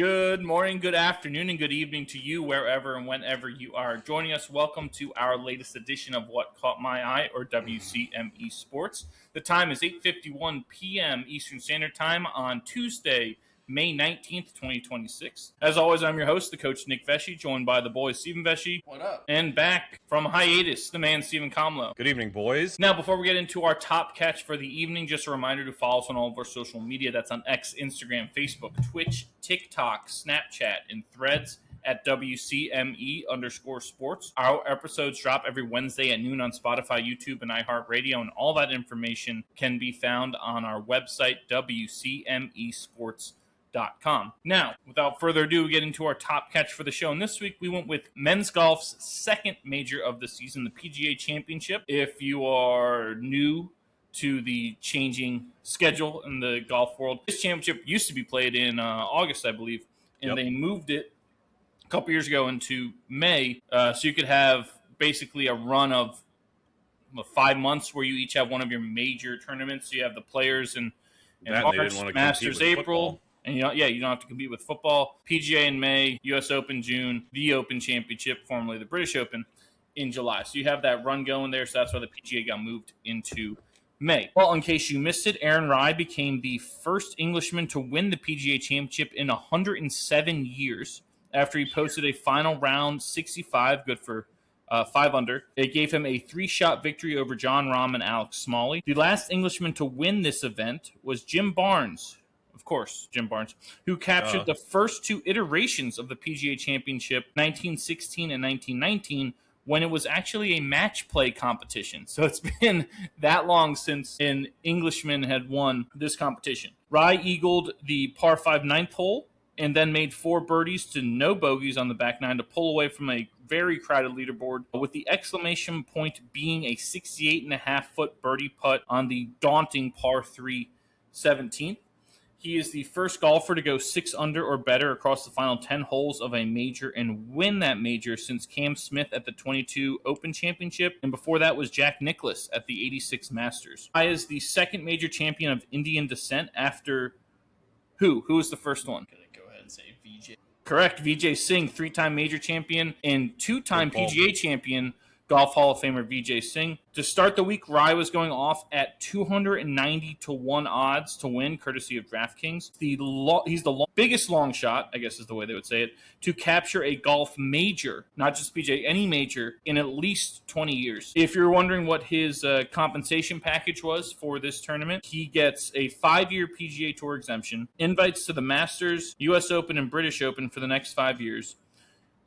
Good morning, good afternoon, and good evening to you wherever and whenever you are joining us. Welcome to our latest edition of What Caught My Eye, or WCME Sports. The time is 8:51 p.m. Eastern Standard Time on Tuesday, May 19th, 2026. As always, I'm your host, the coach Nick Vesci, joined by the boys Stephen Vesci. What up? And back from hiatus, the man Stephen Comlow. Good evening, boys. Now, before we get into our top catch for the evening, just a reminder to follow us on all of our social media. That's on X, Instagram, Facebook, Twitch, TikTok, Snapchat, and Threads at WCME_sports. Our episodes drop every Wednesday at noon on Spotify, YouTube, and iHeartRadio, and all that information can be found on our website, WCMEsports.com. Now, without further ado, we get into our top catch for the show. And this week, we went with men's golf's second major of the season, the PGA Championship. If you are new to the changing schedule in the golf world, this championship used to be played in August, I believe, and they moved it a couple years ago into May, so you could have basically a run of 5 months where you each have one of your major tournaments. So you have the Players in March, Masters April. And you don't have to compete with football. PGA in May, U.S. Open June, the Open Championship, formerly the British Open, in July. So you have that run going there. So that's why the PGA got moved into May. Well, in case you missed it, Aaron Rai became the first Englishman to win the PGA Championship in 107 years after he posted a final round 65, good for 5 under. It gave him a 3-shot victory over Jon Rahm and Alex Smalley. The last Englishman to win this event was Jim Barnes. Of course, Jim Barnes, who captured the first 2 iterations of the PGA Championship, 1916 and 1919, when it was actually a match play competition. So it's been that long since an Englishman had won this competition. Rai eagled the par 5 ninth hole and then made 4 birdies to no bogeys on the back 9 to pull away from a very crowded leaderboard, with the exclamation point being a 68.5-foot birdie putt on the daunting par 3 17th. He is the first golfer to go 6 under or better across the final 10 holes of a major and win that major since Cam Smith at the 22 Open Championship, and before that was Jack Nicklaus at the 86 Masters. Rai is the second major champion of Indian descent after who? Who was the first one? Gonna go ahead and say VJ. Correct, Vijay Singh, 3-time major champion and 2-time PGA champion, Golf Hall of Famer Vijay Singh. To start the week, Rai was going off at 290-1 odds to win, courtesy of DraftKings. He's the biggest long shot, I guess is the way they would say it, to capture a golf major, not just PGA, any major, in at least 20 years. If you're wondering what his compensation package was for this tournament, he gets a 5-year PGA Tour exemption, invites to the Masters, U.S. Open, and British Open for the next 5 years.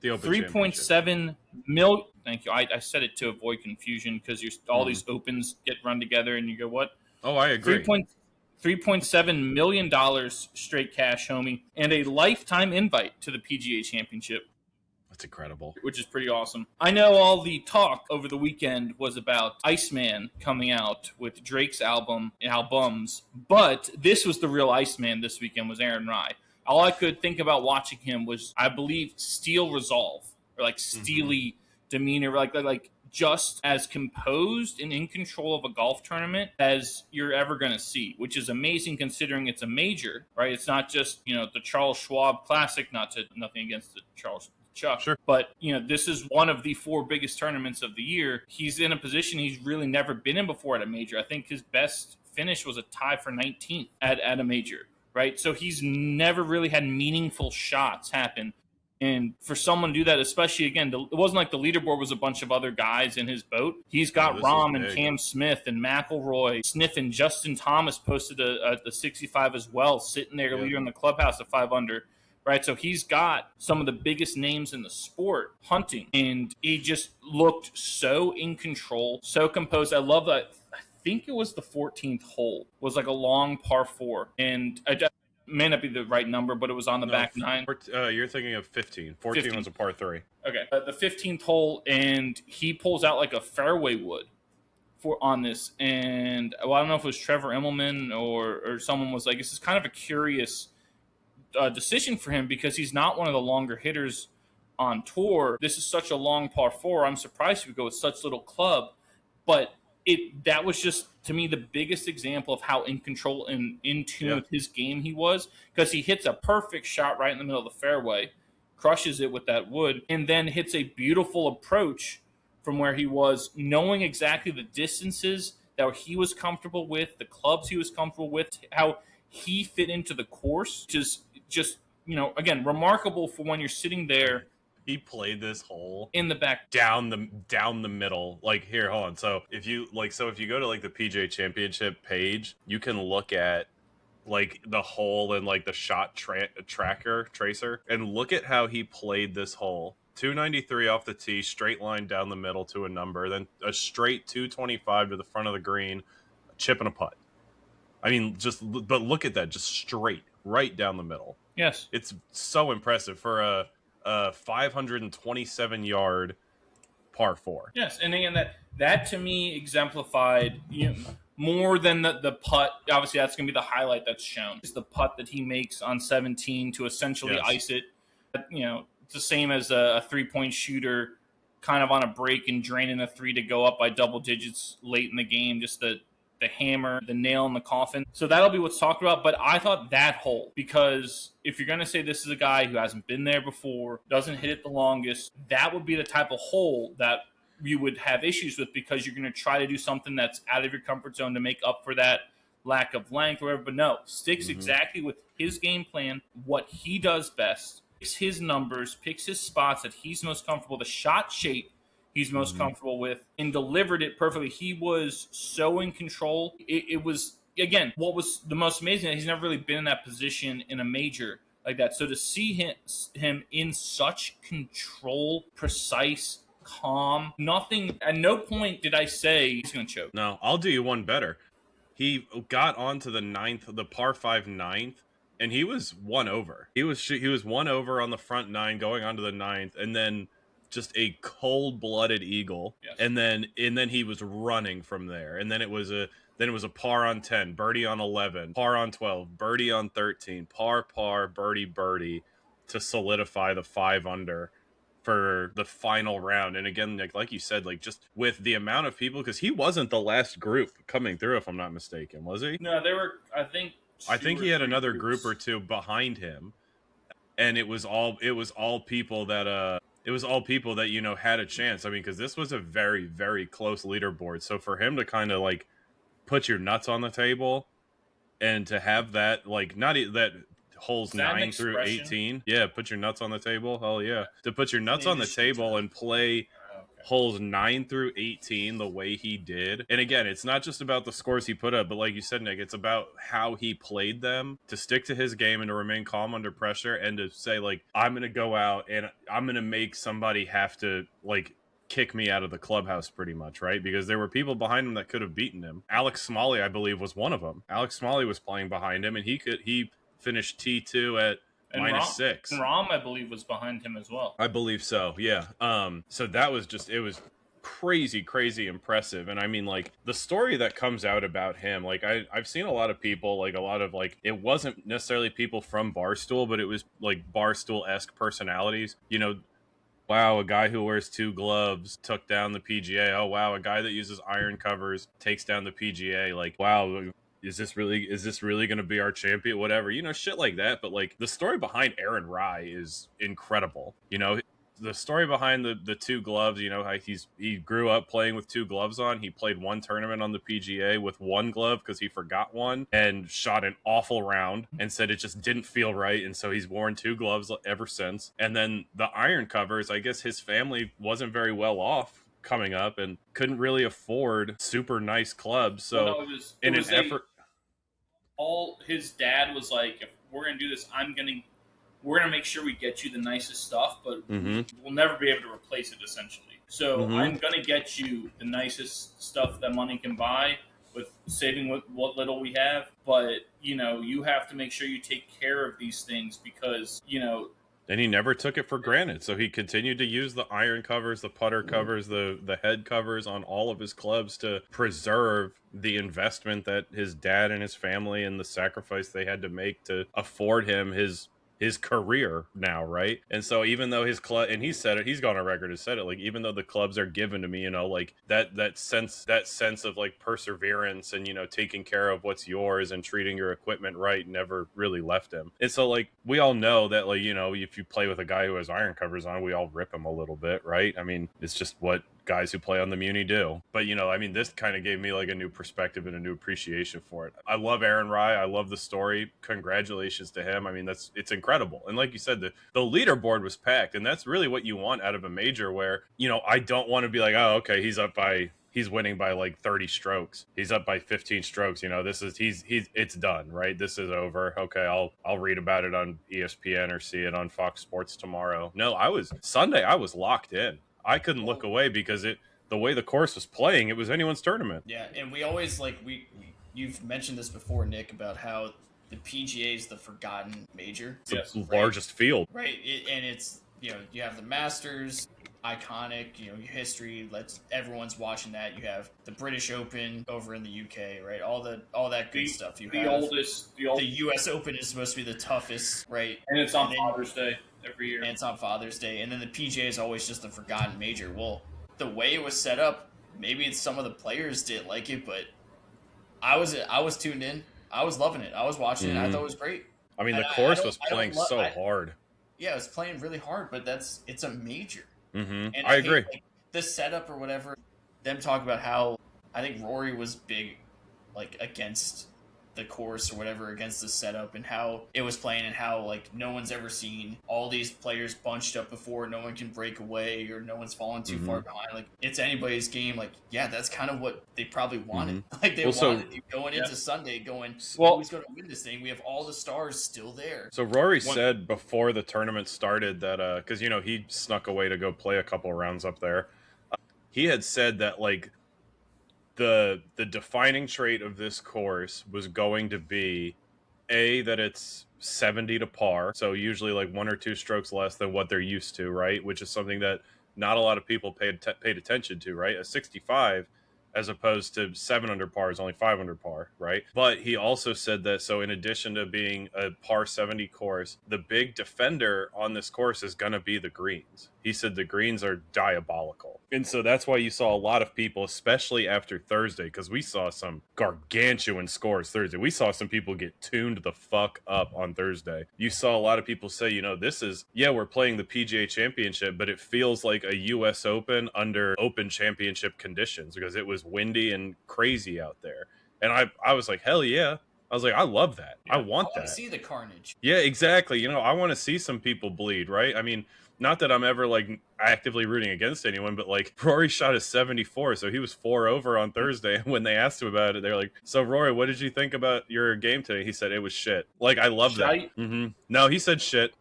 The Open 3.7 million. Thank you. I said it to avoid confusion because all these opens get run together and you go, what? Oh, I agree. $3.7 million straight cash, homie, and a lifetime invite to the PGA Championship. That's incredible. Which is pretty awesome. I know all the talk over the weekend was about Iceman coming out with Drake's albums, but this was the real Iceman this weekend, was Aaron Rai. All I could think about watching him was, I believe, steel resolve, or like steely demeanor, like just as composed and in control of a golf tournament as you're ever going to see, which is amazing considering it's a major, right? It's not just, the Charles Schwab Classic, nothing against the Charles Chuck. Sure. But, this is one of the 4 biggest tournaments of the year. He's in a position he's really never been in before at a major. I think his best finish was a tie for 19th at a major. Right, so he's never really had meaningful shots happen. And for someone to do that, especially, again, it wasn't like the leaderboard was a bunch of other guys in his boat. He's got Rahm and Cam Smith and McIlroy, sniffing. Justin Thomas posted the 65 as well, sitting there leader in the clubhouse at 5 under. Right, so he's got some of the biggest names in the sport hunting. And he just looked so in control, so composed. I love that. I think it was the 14th hole, was like a long par 4, and it may not be the right number, but it was on the back 9. You're thinking of 15. 14 was a par 3. Okay, the 15th hole, and he pulls out like a fairway wood on this, and I don't know if it was Trevor Immelman or someone was like, this is kind of a curious decision for him because he's not one of the longer hitters on tour. This is such a long par 4. I'm surprised he would go with such little club, but that was just, to me, the biggest example of how in control and in tune with his game he was, because he hits a perfect shot right in the middle of the fairway, crushes it with that wood, and then hits a beautiful approach from where he was, knowing exactly the distances that he was comfortable with, the clubs he was comfortable with, how he fit into the course. Just again, remarkable for when you're sitting there. He played this hole in the back down the middle. Like, here, hold on. So if you go to like the PGA Championship page, you can look at like the hole and like the shot tracer, and look at how he played this hole. 293 off the tee, straight line down the middle to a number, then a straight 225 to the front of the green, a chip and a putt. I mean, but look at that, just straight right down the middle. Yes, it's so impressive for a 527 yard par 4. Yes, and again, that to me exemplified more than the putt. Obviously, that's going to be the highlight that's shown. It's the putt that he makes on 17 to essentially ice it. It's the same as a 3-point shooter, kind of on a break and draining a 3 to go up by double digits late in the game. Just the hammer, the nail in the coffin. So that'll be what's talked about. But I thought that hole, because if you're going to say this is a guy who hasn't been there before, doesn't hit it the longest, that would be the type of hole that you would have issues with, because you're going to try to do something that's out of your comfort zone to make up for that lack of length or whatever. But no, sticks exactly with his game plan, what he does best, picks his numbers, picks his spots that he's most comfortable, the shot shape he's most comfortable with, and delivered it perfectly. He was so in control. It was, again, what was the most amazing, that he's never really been in that position in a major like that. So to see him in such control, precise, calm, nothing, at no point did I say he's going to choke. No, I'll do you one better. He got onto the par 5 ninth, and he was one over. He was one over on the front 9 going onto the 9th, and then just a cold-blooded eagle. Yes. And then he was running from there. And then it was a par on 10, birdie on 11, par on 12, birdie on 13, par, birdie to solidify the 5 under for the final round. And again, like you said, like just with the amount of people, because he wasn't the last group coming through, if I'm not mistaken, was he? No, there were, I think he had another group or two behind him, and it was all people that had a chance. I mean, because this was a very, very close leaderboard. So for him to kind of like put your nuts on the table, and to have that, like, not that holes 9 through 18, put your nuts on the table. Hell yeah, to put your nuts on the table and play holes 9 through 18 the way he did. And again, it's not just about the scores he put up, but like you said, Nick, it's about how he played them, to stick to his game and to remain calm under pressure, and to say, like, I'm going to go out and I'm going to make somebody have to, like, kick me out of the clubhouse, pretty much, right? Because there were people behind him that could have beaten him. Alex Smalley, I believe, was one of them. Alex Smalley was playing behind him, and he finished T2 at -6. And Rahm, I believe, was behind him as well. I believe so, yeah. So that was just, it was crazy impressive. And I mean, like, the story that comes out about him, like, I've seen a lot of people, like, it wasn't necessarily people from Barstool, but it was like Barstool-esque personalities, wow, a guy who wears 2 gloves took down the PGA. Oh wow, a guy that uses iron covers takes down the PGA. Like, wow, is this really going to be our champion? Whatever, shit like that. But like, the story behind Aaron Rai is incredible. The story behind the 2 gloves, how he grew up playing with 2 gloves on. He played one tournament on the PGA with 1 glove because he forgot one and shot an awful round and said it just didn't feel right. And so he's worn 2 gloves ever since. And then the iron covers, I guess his family wasn't very well off coming up and couldn't really afford super nice clubs. So all his dad was like, if we're going to do this, we're going to make sure we get you the nicest stuff, but we'll never be able to replace it, essentially. So I'm going to get you the nicest stuff that money can buy, with saving what little we have. But, you have to make sure you take care of these things, because, And he never took it for granted. So he continued to use the iron covers, the putter covers, the head covers on all of his clubs to preserve the investment that his dad and his family and the sacrifice they had to make to afford him his his career now, right? And so even though his club, and he said it, he's gone on record has said it, like even though the clubs are given to me, like that sense of like perseverance and taking care of what's yours and treating your equipment right never really left him. And so like we all know that like if you play with a guy who has iron covers on, we all rip him a little bit, right? I mean, it's just what guys who play on the Muni do. But I mean, this kind of gave me like a new perspective and a new appreciation for it. I love Aaron Rye. I love the story. Congratulations to him. I mean, it's incredible. And like you said, the leaderboard was packed, and that's really what you want out of a major where, I don't want to be like, oh, okay, he's winning by like 30 strokes. He's up by 15 strokes. It's done, right? This is over. Okay, I'll read about it on ESPN or see it on Fox Sports tomorrow. No, Sunday I was locked in. I couldn't look away because the way the course was playing, it was anyone's tournament. Yeah, and we always you've mentioned this before, Nick, about how the PGA is the forgotten major. It's the largest field. Right, and it's you have the Masters, iconic, history. Everyone's watching that. You have the British Open over in the UK, right? All that good stuff. The US Open is supposed to be the toughest, right? And it's on Father's Day every year. And it's on Father's Day, and then the PGA is always just the forgotten major. Well, the way it was set up, maybe some of the players didn't like it, but I was tuned in. I was loving it. I was watching it. I thought it was great. I mean, the course was playing so hard. Yeah, it was playing really hard, but it's a major. Mm-hmm. And I agree. Like, the setup or whatever, them talk about how I think Rory was big, like against the course or whatever, against the setup and how it was playing and how like no one's ever seen all these players bunched up before. No one can break away or no one's falling too far behind. Like it's anybody's game. Like yeah, that's kind of what they probably wanted. Like they wanted you going into Sunday, who's going to win this thing? We have all the stars still there. So Rory said before the tournament started that because he snuck away to go play a couple rounds up there. He had said that like the defining trait of this course was going to be that it's 70 to par, so usually like 1 or 2 strokes less than what they're used to, right? Which is something that not a lot of people paid attention to, right? A 65 as opposed to 7 under par is only 5 under par, right? But he also said that, so in addition to being a par 70 course, the big defender on this course is going to be the greens. He said the greens are diabolical. And so that's why you saw a lot of people, especially after Thursday, because we saw some gargantuan scores Thursday. We saw some people get tuned the fuck up on Thursday. You saw a lot of people say, this is, we're playing the PGA Championship, but it feels like a US Open under Open Championship conditions because it was windy and crazy out there. And I was like, hell yeah. I was like, I love that. Yeah, I want that. I want to see the carnage. Yeah, exactly. I want to see some people bleed, right? I mean, not that I'm ever like actively rooting against anyone, but like Rory shot a 74, so he was 4 over on Thursday. And when they asked him about it, they're like, "So Rory, what did you think about your game today?" He said it was shit. Like I love that. Mm-hmm. No, he said shit.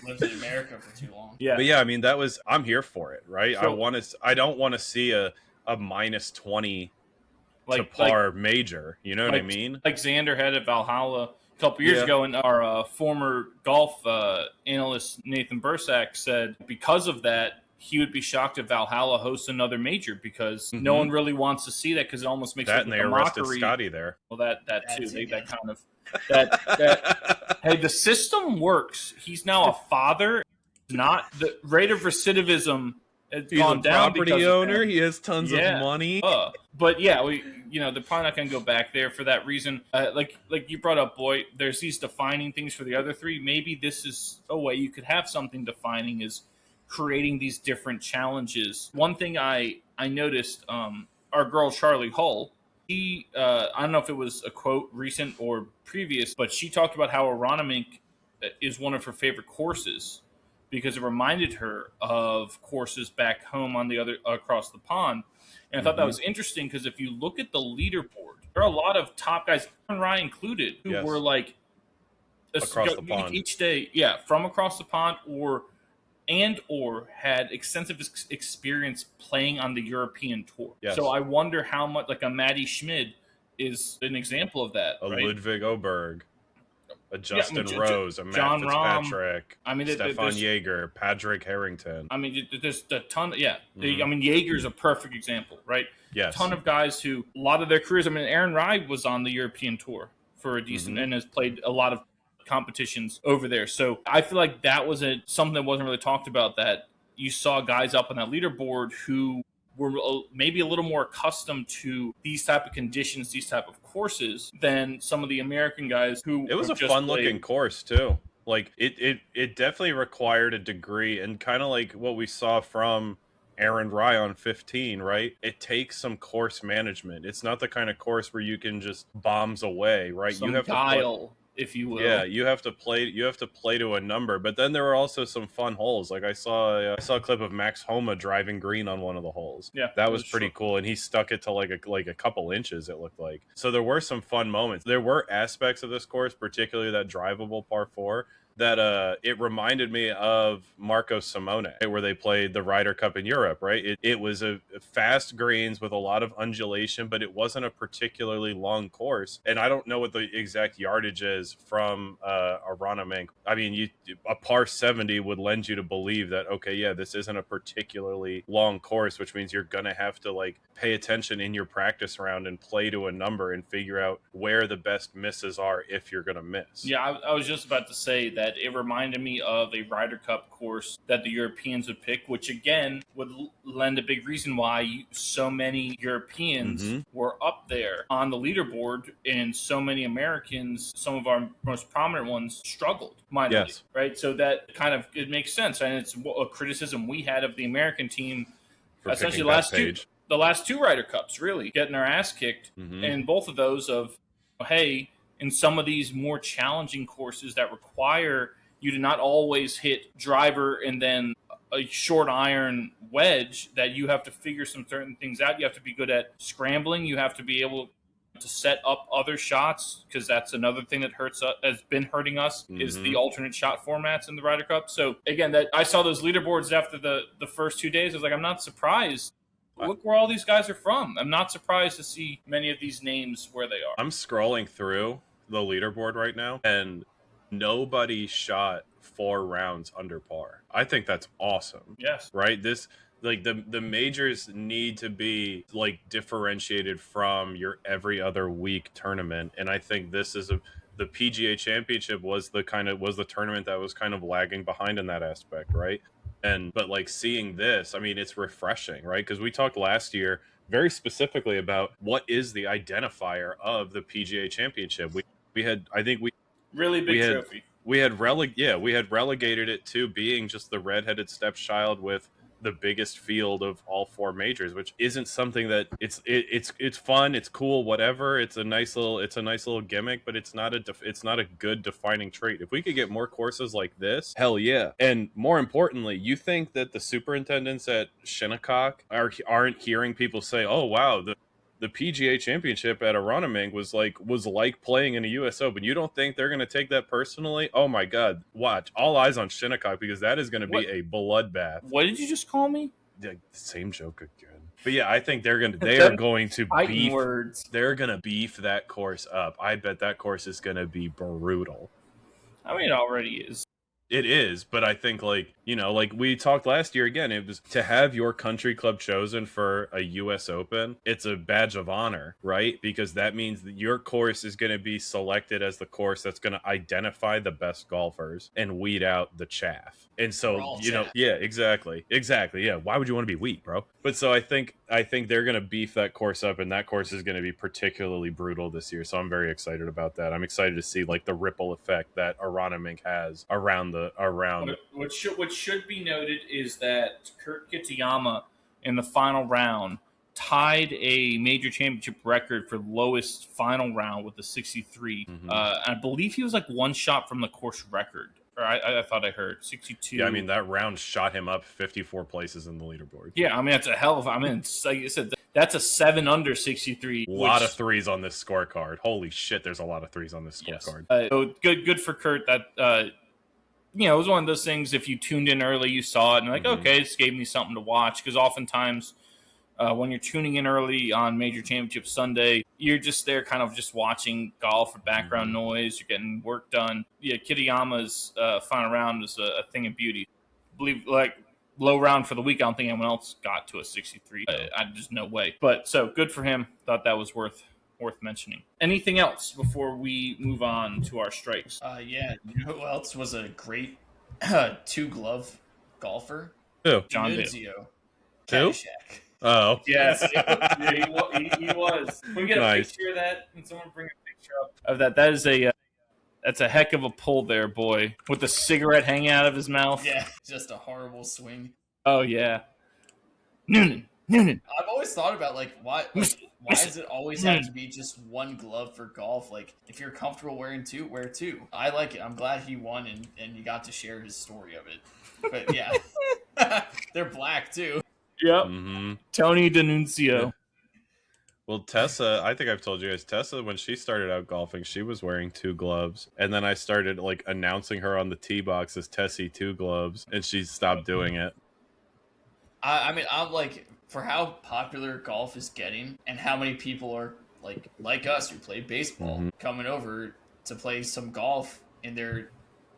Lived in America for too long. Yeah, but yeah, I mean I'm here for it, right? So, I don't want to see a minus 20 to par major. You know what I mean? Like Xander had at Valhalla a couple years ago, and our former golf analyst Nathan Bursack said because of that, he would be shocked if Valhalla hosts another major because no one really wants to see that because it almost makes that it and like they a arrested mockery. Scotty there. Well, that too. That kind of that. Hey, the system works. He's now a father. Not the rate of recidivism has gone down. He's a property owner. He has tons of money. But yeah, they're probably not going to go back there for that reason. Like you brought up, Boy, there's these defining things for the other three. Maybe this is a way you could have something defining is creating these different challenges. One thing I noticed, our girl Charlie Hull, she, I don't know if it was a quote recent or previous, but she talked about how Aronimink is one of her favorite courses because it reminded her of courses back home on the other across the pond. And I thought that was interesting because if you look at the leaderboard, there are a lot of top guys, Aaron Rye included, who were like across the pond each day, from across the pond, or had extensive experience playing on the European tour. Yes. So I wonder how much, like a Matty Schmid is an example of that. A right? Ludwig Oberg, a Justin Rose, a Matt Fitzpatrick, Stefan Jaeger, Patrick Harrington. I mean, there's a ton. I mean, Jaeger's a perfect example, right? Yes. A ton of guys who, a lot of their careers. I mean, Aaron Rye was on the European tour for a decent and has played a lot of competitions over there. So I feel like that was something that wasn't really talked about, that you saw guys up on that leaderboard who were maybe a little more accustomed to these type of conditions, these type of courses, than some of the American guys who It was a just fun looking course too. Like it definitely required a degree, and kind of like what we saw from Aaron Rye on 15, right? It takes some course management. It's not the kind of course where you can just bombs away, right? some You have guile, if you will. yeah, you have to play to a number. But then there were also some fun holes. Like I saw a clip of Max Homa driving green on one of the holes. Yeah, that was pretty cool, and he stuck it to like a couple inches, it looked like. So there were some fun moments. There were aspects of this course, particularly that drivable par 4, that it reminded me of Marco Simone, where they played the Ryder Cup in Europe, right? It was a fast greens with a lot of undulation, but it wasn't a particularly long course. And I don't know what the exact yardage is from Aronimink. I mean, a par 70 would lend you to believe that, okay, yeah, this isn't a particularly long course, which means you're going to have to like pay attention in your practice round and play to a number and figure out where the best misses are if you're going to miss. Yeah, I was just about to say that it reminded me of a Ryder Cup course that the Europeans would pick, which again would lend a big reason why so many Europeans were up there on the leaderboard, and so many Americans, some of our most prominent ones, struggled mightily, Yes. right? So that kind of, it makes sense, and it's a criticism we had of the American team For essentially picking the last two Ryder Cups, really getting our ass kicked, and both of those of, hey, in some of these more challenging courses that require you to not always hit driver and then a short iron wedge, that you have to figure some certain things out. You have to be good at scrambling. You have to be able to set up other shots, because that's another thing that has been hurting us, is the alternate shot formats in the Ryder Cup. So again, that I saw those leaderboards after the first 2 days. I was like, I'm not surprised. Look where all these guys are from. I'm not surprised to see many of these names where they are. I'm scrolling through the leaderboard right now, and nobody shot 4 rounds under par. I think that's awesome. Yes. Right? This, like, the majors need to be like differentiated from your every other week tournament, and I think this is the PGA Championship was the tournament that was kind of lagging behind in that aspect, right? But like seeing this, I mean, it's refreshing, right? Because we talked last year very specifically about what is the identifier of the PGA Championship. We had, I think really big trophy. We had relegated it to being just the redheaded stepchild with the biggest field of all 4 majors, which isn't something that it's fun, it's cool, whatever. It's a nice little gimmick, but it's not a good defining trait. If we could get more courses like this, hell yeah. And more importantly, you think that the superintendents at Shinnecock aren't hearing people say, "Oh wow, the PGA Championship at Aronimink was like playing in a US Open." You don't think they're going to take that personally? Oh my God. Watch. All eyes on Shinnecock, because that is going to be a bloodbath. What did you just call me? Yeah, same joke again. But yeah, I think they are going to beef. Words. They're going to beef that course up. I bet that course is going to be brutal. I mean, it already is. It is, but I think, like, you know, like we talked last year again, it was to have your country club chosen for a US Open. It's a badge of honor, right? Because that means that your course is going to be selected as the course that's going to identify the best golfers and weed out the chaff. And so, you know, yeah, exactly. Yeah. Why would you want to be weak, bro? But so I think they're going to beef that course up, and that course is going to be particularly brutal this year. So I'm very excited about that. I'm excited to see like the ripple effect that Aronimink has around. What should be noted is that Kurt Kitayama in the final round tied a major championship record for lowest final round with a 63. I believe he was like one shot from the course record. Or I thought I heard 62. Yeah, I mean, that round shot him up 54 places in the leaderboard. Yeah, I mean, that's a hell of. I mean, like I said, that's a 7 under 63. A lot of threes on this scorecard. Holy shit, there's a lot of threes on this scorecard. Yes. So good for Kurt. That you know, it was one of those things. If you tuned in early, you saw it, and like, okay, this gave me something to watch. Because oftentimes, when you're tuning in early on Major Championship Sunday, you're just there kind of just watching golf or background noise. You're getting work done. Yeah, Kitayama's final round was a thing of beauty. I believe, like, low round for the week, I don't think anyone else got to a 63. There's no way. But so good for him. Thought that was worth worth mentioning. Anything else before we move on to our strikes? Yeah, you know who else was a great two-glove golfer? Who? John Dale. Nunzio. Who? Caddyshack. Oh. Yes, he was. Can we get a Nice. picture of that? Can someone bring a picture up of that? That is that's a heck of a pull there, boy, with the cigarette hanging out of his mouth. Yeah, just a horrible swing. Oh yeah. Noonan. I've always thought about why does it always have to be just one glove for golf? Like, if you're comfortable wearing two, wear two. I like it. I'm glad he won and you got to share his story of it. But yeah, they're black too. Yep. Mm-hmm. Tony D'Annunzio. Well, Tessa, I think I've told you guys, Tessa, when she started out golfing, she was wearing two gloves. And then I started announcing her on the tee box as Tessie two gloves, and she stopped doing it. I mean, I'm for how popular golf is getting and how many people are like us who play baseball coming over to play some golf in their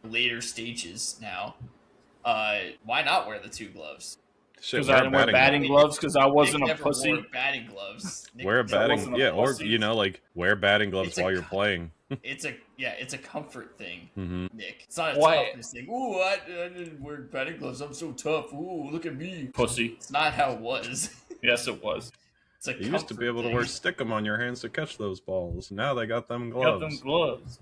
later stages now. Why not wear the two gloves? Because I didn't wear batting gloves because I wasn't Nick a never pussy. wore batting gloves. Wear a batting, wasn't a yeah, or pussy. wear batting gloves It's a while you're playing. It's a comfort thing, Mm-hmm. Nick. It's not a Why- toughness thing. Ooh, I didn't wear batting gloves. I'm so tough. Ooh, look at me. Pussy. It's not how it was. Yes, it was. It's a You used to be able to wear stickum on your hands to catch those balls. Now they got them Got gloves. them gloves.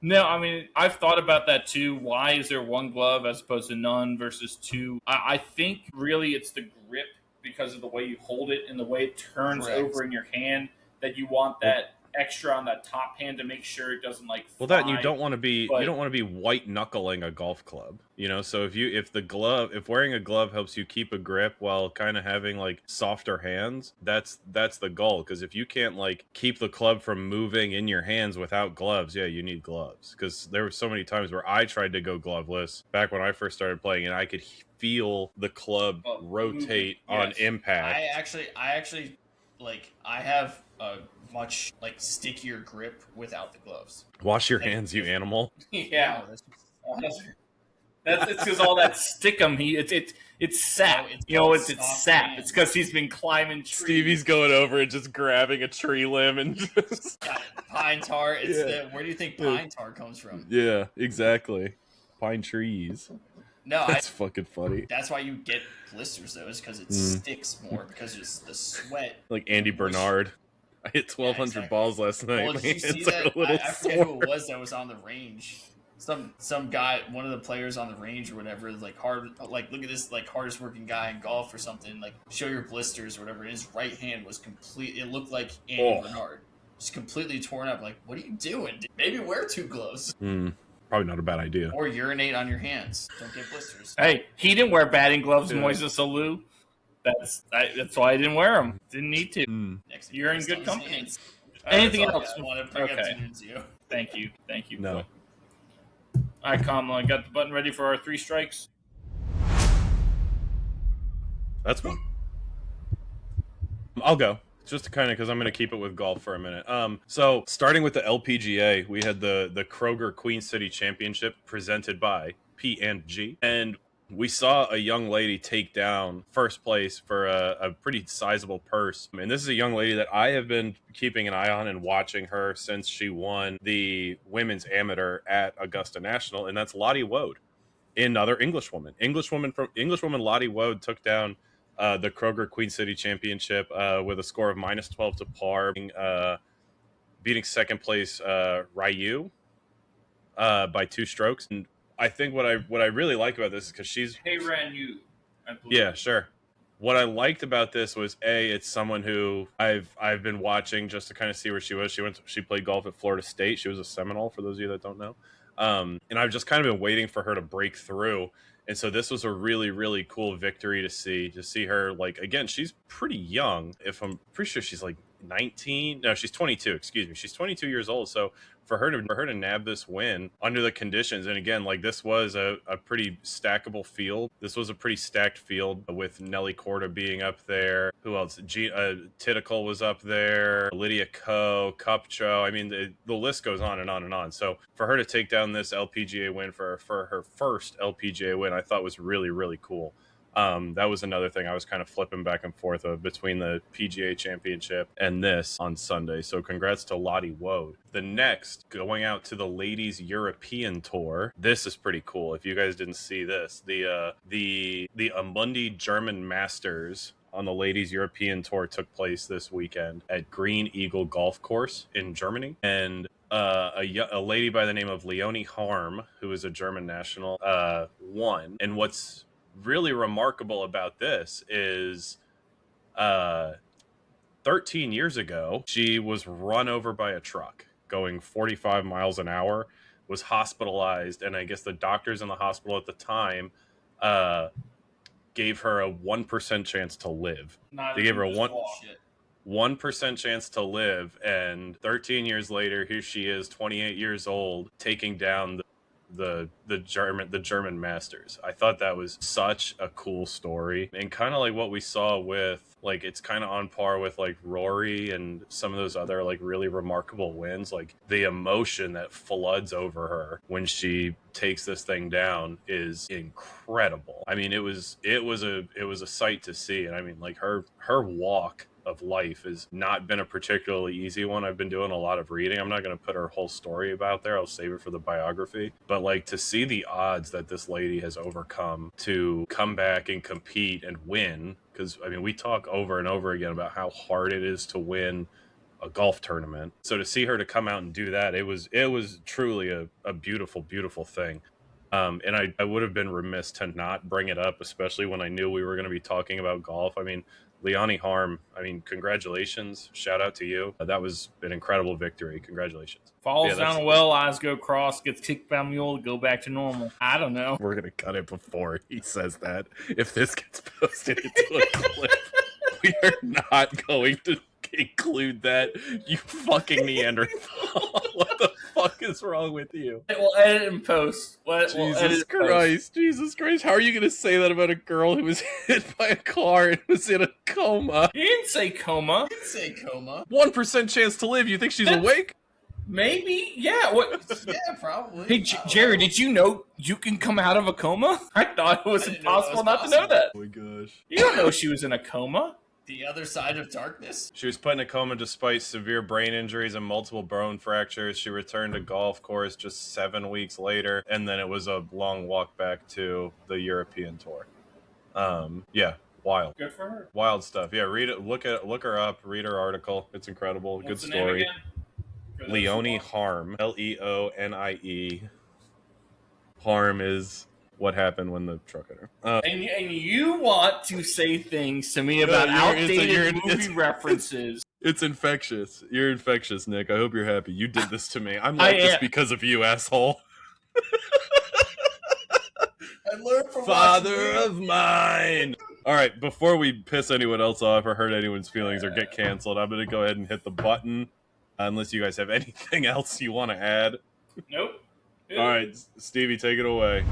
No, I mean, I've thought about that too. Why is there one glove as opposed to none versus two? I think really it's the grip because of the way you hold it and the way it turns Correct. over in your hand that you want that extra on that top hand to make sure it doesn't Well, that you fly. don't want to be but- you don't want to be white knuckling a golf club, so if wearing a glove helps you keep a grip while kind of having softer hands, that's the goal. Because if you can't keep the club from moving in your hands without gloves, yeah, you need gloves. Because there were so many times where I tried to go gloveless back when I first started playing, and I could feel the club rotate on yes. impact. I actually I have a much stickier grip without the gloves. Wash your hands, you animal. Yeah, No, that's- it's because all that stickum. It's sap. No, It's soft sap. hands. It's because he's been climbing trees. Stevie's going over and just grabbing a tree limb and just Yeah, pine tar. It's Yeah. where do you think pine tar comes from? yeah, exactly. Pine trees. No, That's fucking funny. that's why you get blisters though, is because it Mm. sticks more because it's the sweat. Like Andy Bernard. I hit 1,200 exactly. balls last night. Well, man. did you see It's that? like a little I forget who sore. it was that was on the range. Some guy, one of the players on the range or whatever, look at this hardest working guy in golf or something. Show your blisters or whatever. And his right hand was complete. It looked like Andy Oh. Bernard, just completely torn up. What are you doing? Dude? Maybe wear two gloves Probably not a bad idea. or urinate on your hands. Don't get blisters. Hey, he didn't wear batting gloves, Yeah. Moises Alou. That's why I didn't wear them. Didn't need to. Next You're in blist good on his company. hands. Anything That's all else? I want to bring up Okay. to Nunzio. Thank you. No. boy. All right, Kamala, got the button ready for our 3 strikes. That's one. I'll go. Just to kind of, because I'm going to keep it with golf for a minute. So starting with the LPGA, we had the Kroger Queen City Championship presented by P&G, and we saw a young lady take down first place for a pretty sizable purse. And this is a young lady that I have been keeping an eye on and watching her since she won the women's amateur at Augusta National, and that's Lottie Woad, another Englishwoman. Englishwoman Lottie Woad took down the Kroger Queen City Championship with a score of -12 to par, beating second place Ryu by 2 strokes. And I think what I really like about this is because she's Hey, ran you. I believe. yeah, sure. What I liked about this was it's someone who I've been watching just to kind of see where she was. She played golf at Florida State. She was a Seminole, for those of you that don't know. And I've just kind of been waiting for her to break through. And so this was a really, really cool victory to see her, again, she's pretty young. If I'm pretty sure she's 19. No, she's 22. Excuse me. She's 22 years old. So for her to nab this win under the conditions, and again, this was a pretty stackable field. This was a pretty stacked field with Nelly Korda being up there. Who else? Titicle was up there. Lydia Ko, Kupcho. I mean, the list goes on and on and on. So for her to take down this LPGA win for her first LPGA win, I thought was really, really cool. That was another thing I was kind of flipping back and forth of between the PGA Championship and this on Sunday. So congrats to Lottie Woad. The next, going out to the Ladies European Tour. This is pretty cool. If you guys didn't see this, the Amundi German Masters on the Ladies European Tour took place this weekend at Green Eagle Golf Course in Germany. And a lady by the name of Leonie Harm, who is a German national, won. And what's really remarkable about this is 13 years ago, she was run over by a truck going 45 miles an hour, was hospitalized, and I guess the doctors in the hospital at the time gave her a 1% chance to live. They gave her a 1% chance to live, and 13 years later, here she is, 28 years old, taking down the German Masters. I thought that was such a cool story, and kind of like what we saw with, like, it's kind of on par with like Rory and some of those other like really remarkable wins. Like the emotion that floods over her when she takes this thing down is incredible. I mean, it was a sight to see, and I mean, like her walk of life has not been a particularly easy one. I've been doing a lot of reading. I'm not going to put her whole story about there. I'll save it for the biography. But like to see the odds that this lady has overcome to come back and compete and win, because I mean, we talk over and over again about how hard it is to win a golf tournament. So to see her to come out and do that, it was truly a beautiful, beautiful thing. And I would have been remiss to not bring it up, especially when I knew we were going to be talking about golf. I mean, Leonie Harm, I mean, congratulations. Shout out to you. That was an incredible victory. Congratulations. Falls down a well, eyes go cross, gets kicked by a mule to go back to normal. I don't know. We're going to cut it before he says that. If this gets posted into a clip, we are not going to include that. You fucking Neanderthal. What the fuck is wrong with you? We'll edit and post. Jesus Christ. How are you going to say that about a girl who was hit by a car and was in a coma? You didn't say coma. 1% chance to live. You think she's awake? Maybe. Yeah. What? Yeah, probably. Hey, Jerry, did you know you can come out of a coma? I thought it was impossible not to know that. Oh my gosh. You don't know she was in a coma. The other side of darkness? She was put in a coma despite severe brain injuries and multiple bone fractures. She returned to golf course just 7 weeks later, and then it was a long walk back to the European Tour. Yeah, wild. Good for her. Wild stuff. Yeah, read it. Look her up. Read her article. It's incredible. Good story. Leonie Harm. Leonie. Harm is what happened when the truck hit her. And you want to say things to me about outdated movie references. It's infectious. You're infectious, Nick. I hope you're happy. You did this to me. I'm like this because of you, asshole. I learned from Father of mine. All right, before we piss anyone else off or hurt anyone's feelings or get canceled, I'm going to go ahead and hit the button. Unless you guys have anything else you want to add. Nope. All right, Stevie, take it away.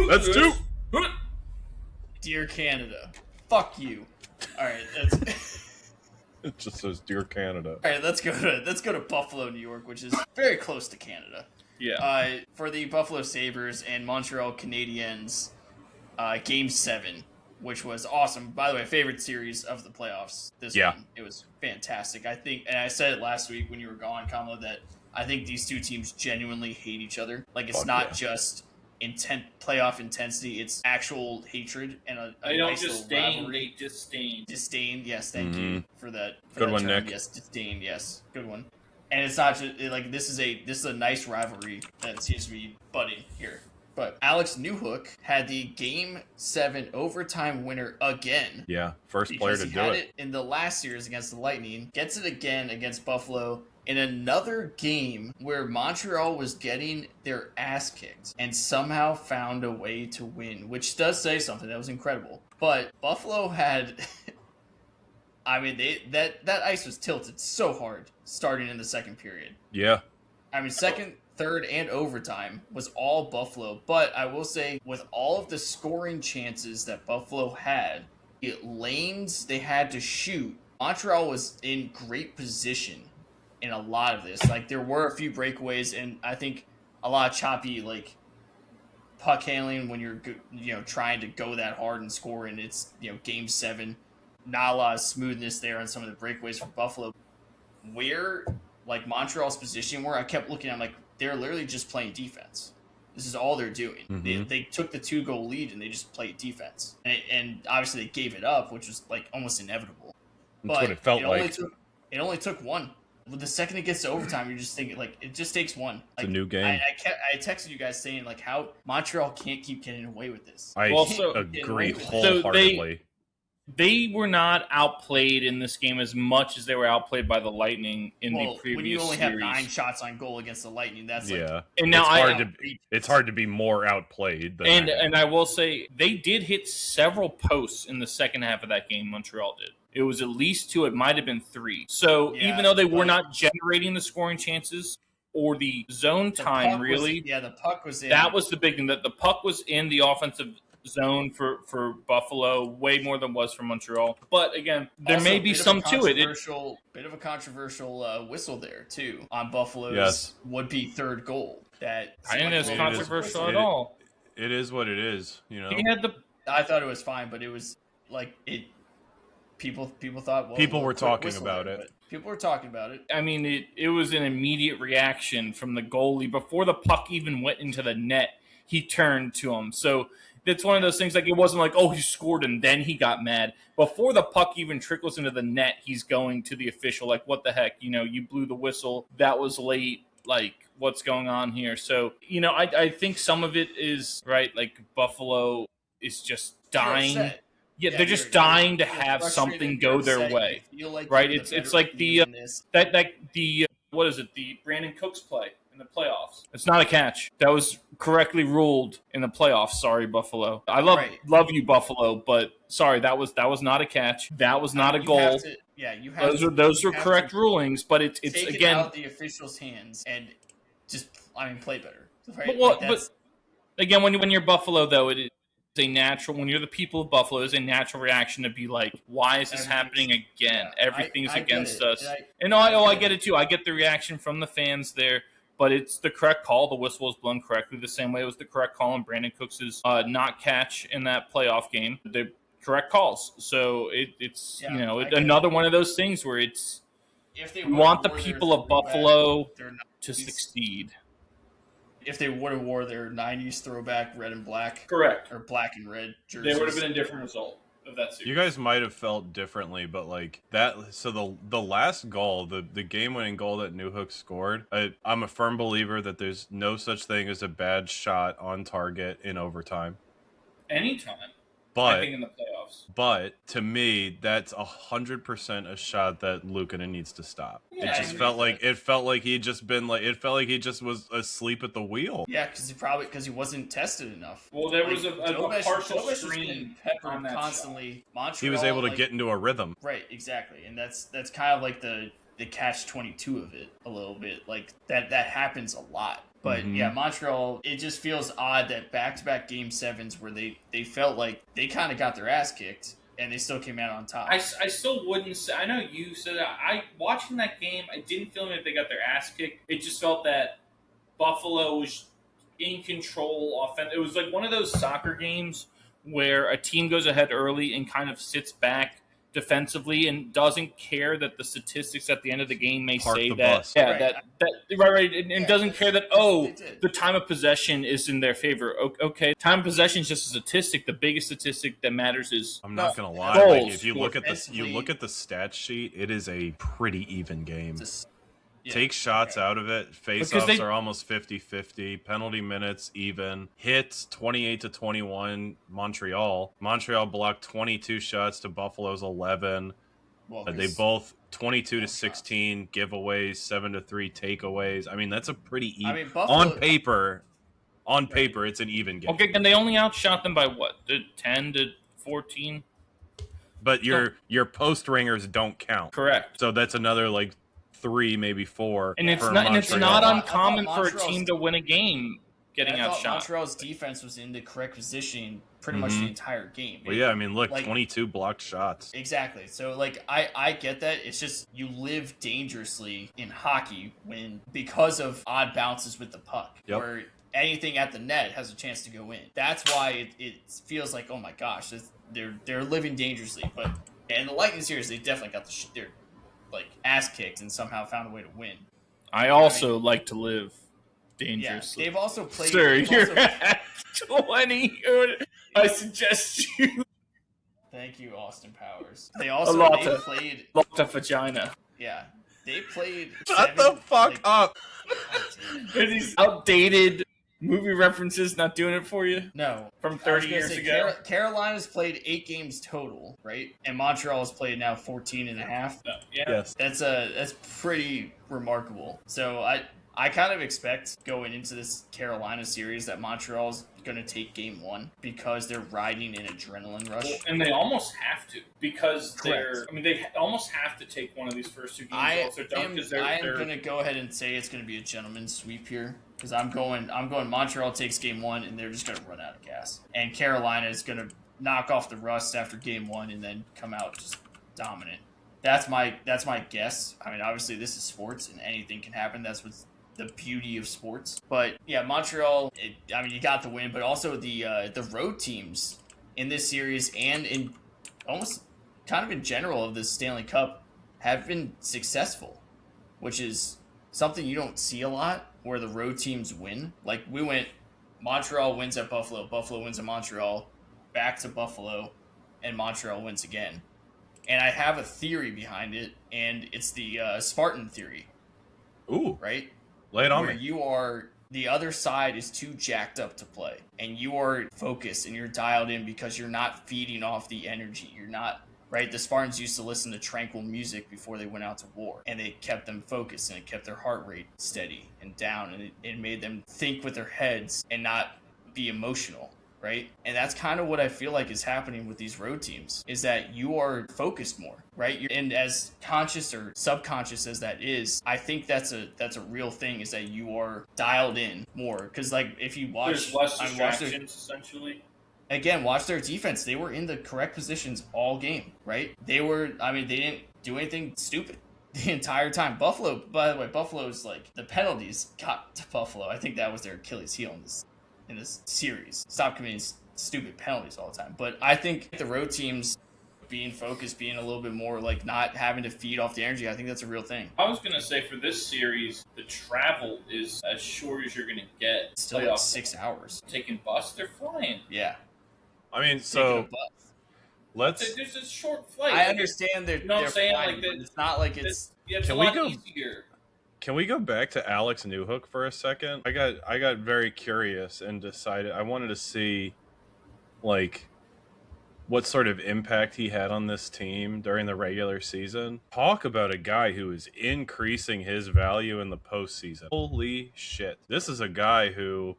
That's two. Dear Canada, fuck you. All right, It just says Dear Canada. all right. Let's go to Buffalo, New York, which is very close to Canada. Yeah. For the Buffalo Sabres and Montreal Canadiens, Game 7, which was awesome. By the way, favorite series of the playoffs. This one, it was fantastic. I think, and I said it last week when you were gone, Kamala, that I think these two teams genuinely hate each other. Like it's not just playoff intensity; it's actual hatred and a nice little rivalry. Disdain. Yes, thank you for that. Good one, Nick. Yes, disdain. Yes, good one. And it's not just like this is a nice rivalry that seems to be budding here. But Alex Newhook had the Game 7 overtime winner again. Yeah, first player to do it. He had it in the last series against the Lightning. Gets it again against Buffalo in another game where Montreal was getting their ass kicked and somehow found a way to win, which does say something. That was incredible. But Buffalo had... I mean, that ice was tilted so hard starting in the second period. Yeah. I mean, second, third, and overtime was all Buffalo. But I will say, with all of the scoring chances that Buffalo had, the lanes they had to shoot, Montreal was in great position in a lot of this. Like, there were a few breakaways, and I think a lot of choppy, like, puck handling when you're trying to go that hard and score, and it's game 7, not a lot of smoothness there on some of the breakaways for Buffalo. Where like Montreal's position were, I kept looking at like they're literally just playing defense. This is all they're doing. Mhm. They took the 2-goal lead and they just played defense, and obviously they gave it up, which was like almost inevitable. That's what it felt like. It only took one. But the second it gets to overtime, you're just thinking like it just takes one. It's like, a new game. I texted you guys saying like how Montreal can't keep getting away with this. I Also- agree So wholeheartedly. They were not outplayed in this game as much as they were outplayed by the Lightning in the Well, previous when you only series. have 9 shots on goal against the Lightning, that's like Yeah. And now It's hard to be more outplayed than that. and I will say they did hit several posts in the second half of that game. Montreal did. It was at least 2. It might have been 3. So Yeah, even though they were but- not generating the scoring chances or the zone the time, puck was- really, the puck was in. that was the big thing. That the puck was in the offensive zone for Buffalo way more than was for Montreal. But again, there Also, may be some to it. Bit of a controversial whistle there too on Buffalo's Yes. would-be 3rd goal. That I didn't think it was It is- controversial at it- all. It is what it is, you know. He had the I thought it was fine, but it was like it. People thought well, People a were quick talking whistle about there, it. but people were talking about it. I mean, it was an immediate reaction from the goalie. Before the puck even went into the net, he turned to him. So it's one of those things like it wasn't like, oh, he scored and then he got mad. Before the puck even trickles into the net, he's going to the official like, what the heck? You blew the whistle. That was late. Like, what's going on here? So, I think some of it is, right, like Buffalo is just dying. You're upset. Yeah, they're just you're- dying to you're have frustrated, something you're go their upset, way. you feel like Right, you're it's better like team the, than this. The what is it? The Brandon Cooks play in the playoffs. It's not a catch. That was correctly ruled in the playoffs. Sorry, Buffalo. I love you, Buffalo, but sorry, that was not a catch. That was not a You goal. have to- you have Those you are have correct to rulings, but it's take it again. out of the officials' hands and just play better. Right? But again, when you're Buffalo, though, it is a natural. When you're the people of Buffalo, it's a natural reaction to be like, "Why is this happening again? yeah, Everything's I get against it. us." And I get it too. I get the reaction from the fans there, but it's the correct call. The whistle was blown correctly, the same way it was the correct call on Brandon Cooks' not catch in that playoff game. The correct calls. So it's Yeah, I get another one of those things where it's if they we want the would've wore people their of Buffalo throwback- their to 90s succeed. If they would have wore their 90s throwback red and black Correct. or black and red jerseys, There would have been a different result of that series. You guys might have felt differently, but like that. So the last goal, the game-winning goal that Newhook scored, I'm a firm believer that there's no such thing as a bad shot on target in overtime. Anytime. I But think in the playoffs. but to me, that's 100% a shot that Luukkonen needs to stop. Yeah, It I just agree felt with like it felt like he'd just been like it felt like he just was asleep at the wheel. Yeah, because he wasn't tested enough. Well, there Like, was a Jovic partial was screen getting peppered on that constantly. Montreal, He was able to like- get into a rhythm. right, exactly, and that's kind of like the catch-22 of it a little bit. Like that happens a lot. But Mhm. yeah, Montreal, it just feels odd that back-to-back game 7s where they felt like they kind of got their ass kicked and they still came out on top. I still wouldn't say. I know you said that. Watching that game, I didn't feel like they got their ass kicked. It just felt that Buffalo was in control. It was like one of those soccer games where a team goes ahead early and kind of sits back defensively and doesn't care that the statistics at the end of the game may Park say the that. bus. Yeah, Right. right, and Yeah, doesn't care that. Oh, they did. the time of possession is in their favor. Okay, time of possession is just a statistic. The biggest statistic that matters is I'm not gonna lie. Goals Like if you look at the offensively- stat sheet, it is a pretty even game. Just- yeah. Take shots out of it. Because Face-offs they- are almost 50-50. Penalty minutes even. Hits 28-21 Montreal. Montreal blocked 22 shots to Buffalo's 11. Well, They there's- both 22-16 giveaways, 7-3 takeaways. I mean, that's a pretty even. I mean, Buffalo, on paper, it's an even game. okay, and they only outshot them by what? 10 to 14? But your post ringers don't count. Correct. So that's another like 3, maybe 4. And it's for not Montreal. uncommon I for a thought team to win a game getting I thought outshot. Montreal's defense was in the correct position pretty much Mhm. the entire game. Well, yeah, I mean, look, Like- 22 blocked shots. Exactly. So like I get that. It's just you live dangerously in hockey when because of odd bounces with the puck. Yep. Where anything at the net has a chance to go in. That's why it feels like, oh my gosh, they're living dangerously. But in the Lightning series, they definitely got their like ass kicked and somehow found a way to win. I also like to live dangerously. Yeah, they've also played. Sir, you're at 20. I suggest you. Thank you, Austin Powers. They also played lot of vagina. Yeah, they played. Shut the fuck up. Are these outdated movie references not doing it for you? No, from 30 years ago. Carolina's played 8 games total, right? And Montreal's played now 14 and a half. Yeah, Yes. That's pretty remarkable. So I kind of expect going into this Carolina series that Montreal's going to take game 1 because they're riding an adrenaline rush. Well, and they almost have to because Correct. they almost have to take one of these first 2 games. I am going to go ahead and say it's going to be a gentleman's sweep here because I'm going Montreal takes game 1 and they're just going to run out of gas. And Carolina is going to knock off the rust after game 1 and then come out just dominant. That's my guess. I mean, obviously this is sports and anything can happen. That's what's the beauty of sports. But yeah, Montreal, you got the win, but also the road teams in this series and in almost kind of in general of the Stanley Cup have been successful, which is something you don't see a lot where the road teams win. Like Montreal wins at Buffalo, Buffalo wins at Montreal, back to Buffalo, and Montreal wins again. And I have a theory behind it, and it's the Spartan theory. Ooh. Right? Lay it on where me. you are, the other side is too jacked up to play, and you are focused and you're dialed in because you're not feeding off the energy. You're not, right? The Spartans used to listen to tranquil music before they went out to war, and it kept them focused and it kept their heart rate steady and down, and it made them think with their heads and not be emotional. Right? And that's kind of what I feel like is happening with these road teams is that you are focused more, right? And as conscious or subconscious as that is, I think that's a real thing is that you are dialed in more. Because like if you watch, there's less distractions essentially. Again, watch their defense. They were in the correct positions all game, right? They didn't do anything stupid the entire time. Buffalo, by the way, Buffalo's like the penalties got to Buffalo. I think that was their Achilles heel in this series. Stop committing stupid penalties all the time. But I think the road teams being focused, being a little bit more like not having to feed off the energy, I think that's a real thing. I was going to say for this series, the travel is as short as you're going to get. It's still like 6 hours. Taking bus, they're flying. Yeah. I mean, so let's... There's a short flight. I understand they're, you know what I'm saying? flying, like it's not like it's a lot easier. Can we go back to Alex Newhook for a second? I got very curious and decided I wanted to see like what sort of impact he had on this team during the regular season. Talk about a guy who is increasing his value in the postseason. Holy shit. This is a guy who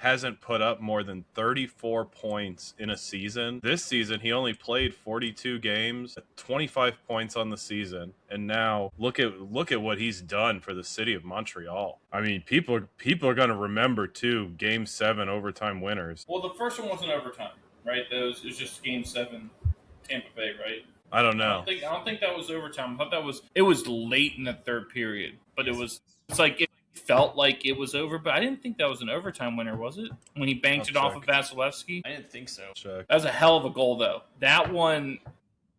hasn't put up more than 34 points in a season. This season, he only played 42 games, 25 points on the season, and now look at what he's done for the city of Montreal. I mean, people are going to remember too Game 7 overtime winners. Well, the first one wasn't overtime, right? It was just Game 7, Tampa Bay, right? I don't know. I don't think that was overtime. I thought it was late in the third period, but it's like it felt like it was over, but I didn't think that was an overtime winner, was it? When he banked it off of Vasilevsky? I didn't think so. Check. That was a hell of a goal, though. That one,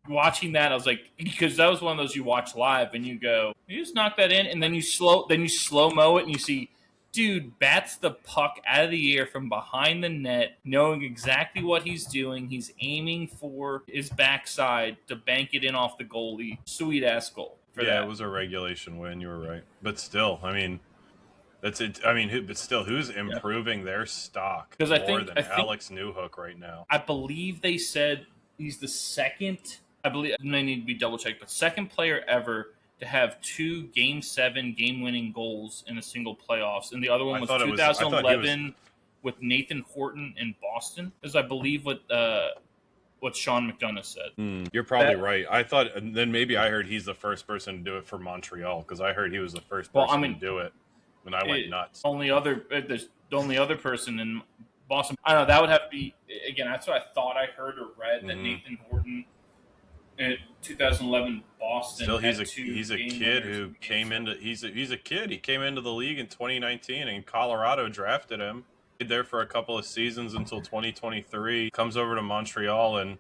watching that, I was like, because that was one of those you watch live and you go, you just knock that in, and then you slow mo it, and you see, dude bats the puck out of the air from behind the net, knowing exactly what he's doing. He's aiming for his backside to bank it in off the goalie. Sweet ass goal. It was a regulation win. You were right, but still, I mean. That's it. I mean, who's improving their stock more than Alex Newhook right now? I believe they said he's the second. I believe it may need to be double checked, but second player ever to have 2 Game 7 game-winning goals in a single playoffs, and the other one was 2011 with Nathan Horton in Boston, as I believe what Sean McDonough said. You're probably right. I thought, and then maybe I heard he's the first person to do it for Montreal because I heard he was the first person to do it. And I went nuts. The only other person in Boston. I don't know. That would have to be again. That's what I thought I heard or read that Nathan Horton in 2011 Boston. Still, had he's a game kid winners who in Game came 7. into he's a kid. He came into the league in 2019, and Colorado drafted him. Played there for a couple of seasons until 2023. Comes over to Montreal and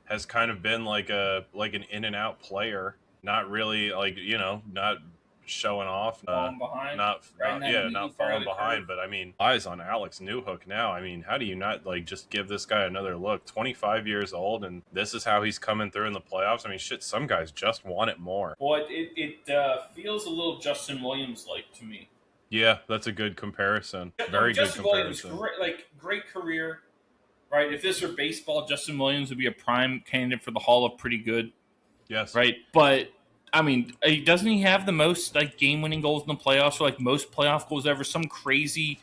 has kind of been like an in and out player. Not really not showing off. Falling behind. Not Right in that elite not part of falling the behind. curve. But I mean, eyes on Alex Newhook now. I mean, how do you not just give this guy another look? 25 years old, and this is how he's coming through in the playoffs. I mean, shit, some guys just want it more. Well, it feels a little Justin Williams like to me. Yeah, that's a good comparison. Very good Justin Williams, comparison. great career, right? If this were baseball, Justin Williams would be a prime candidate for the Hall of Pretty Good, Yes. right? But I mean, doesn't he have the most game-winning goals in the playoffs, or most playoff goals ever? Some crazy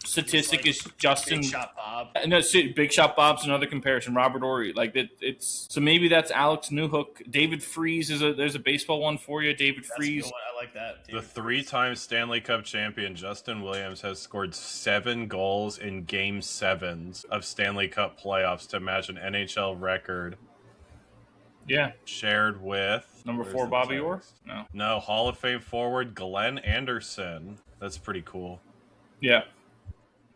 statistic is Justin. Big Shot Bob. No, Big Shot Bob's another comparison. Robert Horry, it's so maybe that's Alex Newhook. David Freese there's a baseball one for you. David That's Freese. a good one. I like that. The 3-time Stanley Cup champion Justin Williams has scored 7 goals in Game 7s of Stanley Cup playoffs to match an NHL record. Yeah, Shared with number where's 4 the Bobby Orr. text? No, No, Hall of Fame forward Glenn Anderson. That's pretty cool. yeah.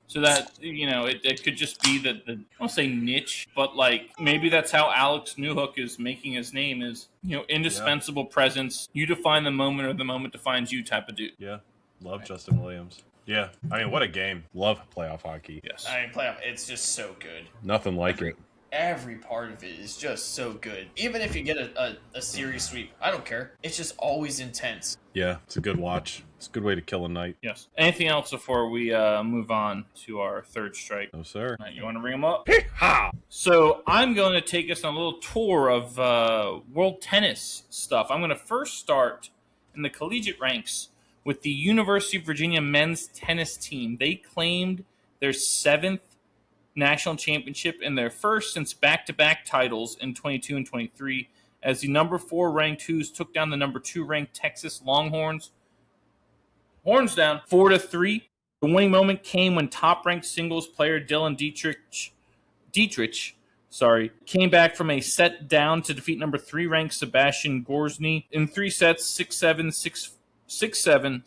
So that it could just be the I won't say niche, but maybe that's how Alex Newhook is making his name is indispensable presence. You define the moment, or the moment defines you, type of dude. Yeah, love Justin Williams. Yeah, I mean, what a game. Love playoff hockey. Yes. I mean, playoff. It's just so good. Nothing like it. Every part of it is just so good. Even if you get a series sweep, I don't care. It's just always intense. Yeah, it's a good watch. It's a good way to kill a night. Yes. Anything else before we move on to our third strike? No, sir. Matt, you want to bring them up? Ha! So I'm going to take us on a little tour of world tennis stuff. I'm going to first start in the collegiate ranks with the University of Virginia men's tennis team. They claimed their 7th national championship and their first since back-to-back titles in 22 and 23, as the number 4 ranked Hoos took down the number 2 ranked Texas Longhorns. Horns down 4-3. The winning moment came when top-ranked singles player Dylan Dietrich came back from a set down to defeat number 3 ranked Sebastian Gorzny in 3 sets, 6-7, 6-7, 6-4,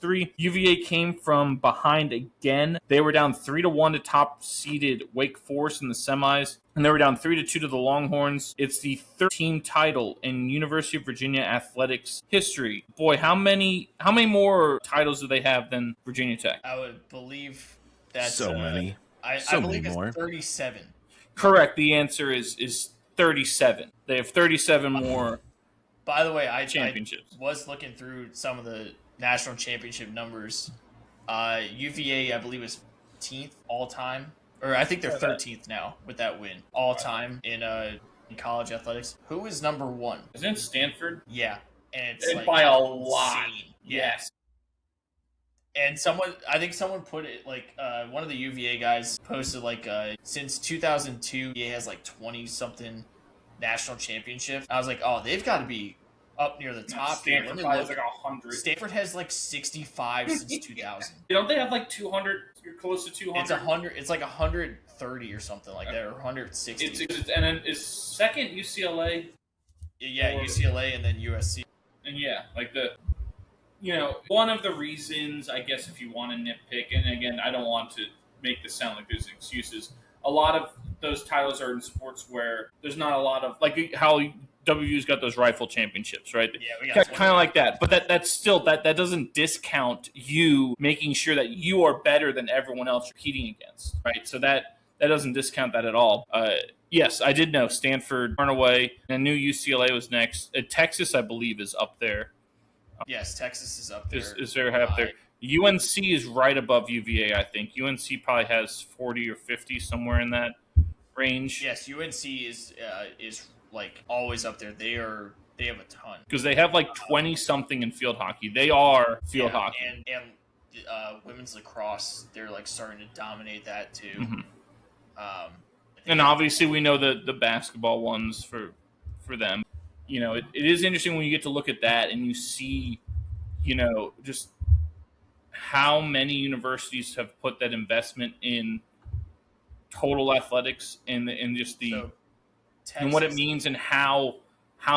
6-3. UVA came from behind again. They were down 3-1 to top-seeded Wake Forest in the semis, and they were down 3-2 to the Longhorns. It's the 13th title in University of Virginia athletics history. Boy, how many more titles do they have than Virginia Tech? I would believe that's So many. I So believe many it's more. 37. Correct. The answer is 37. They have 37 more By the way, I championships. was looking through some of the national championship numbers. UVA, I believe, is 15th all time, or I think they're 13th now with that win all time in college athletics. Who is number 1? Isn't it Stanford? Yeah, and it's By a lot. insane. Yes. And I think someone put it one of the UVA guys posted since 2002, UVA has 20 something national championships. I was like, oh, they've got to be up near the top. Stanford Let me probably has look. 100. Stanford has 65 since 2000. Don't they have 200? You're close to 200. It's 100. It's 130 or something like that, or 160. And then is second UCLA. Yeah, or- UCLA and then USC. And one of the reasons, I guess, if you want to nitpick, and again, I don't want to make this sound like there's excuses. A lot of those titles are in sports where there's not a lot of how WVU's got those rifle championships, right? Yeah, we got Kind of like that, but that's still that doesn't discount you making sure that you are better than everyone else you're competing against, right? So that doesn't discount that at all. Yes, I did know Stanford turned away, and I knew UCLA was next. Texas, I believe, is up there. Yes, Texas is up there. Is there up there? UNC is right above UVA, I think. UNC probably has 40 or 50, somewhere in that range. Yes, UNC is always up there. They have a ton Because they have 20 something in field hockey. They are field hockey. and women's lacrosse. They're starting to dominate that too. Mhm. And obviously, we know the basketball ones for them. It is interesting when you get to look at that and you see, just how many universities have put that investment in total athletics and just the. So, and what it Texas. means, and how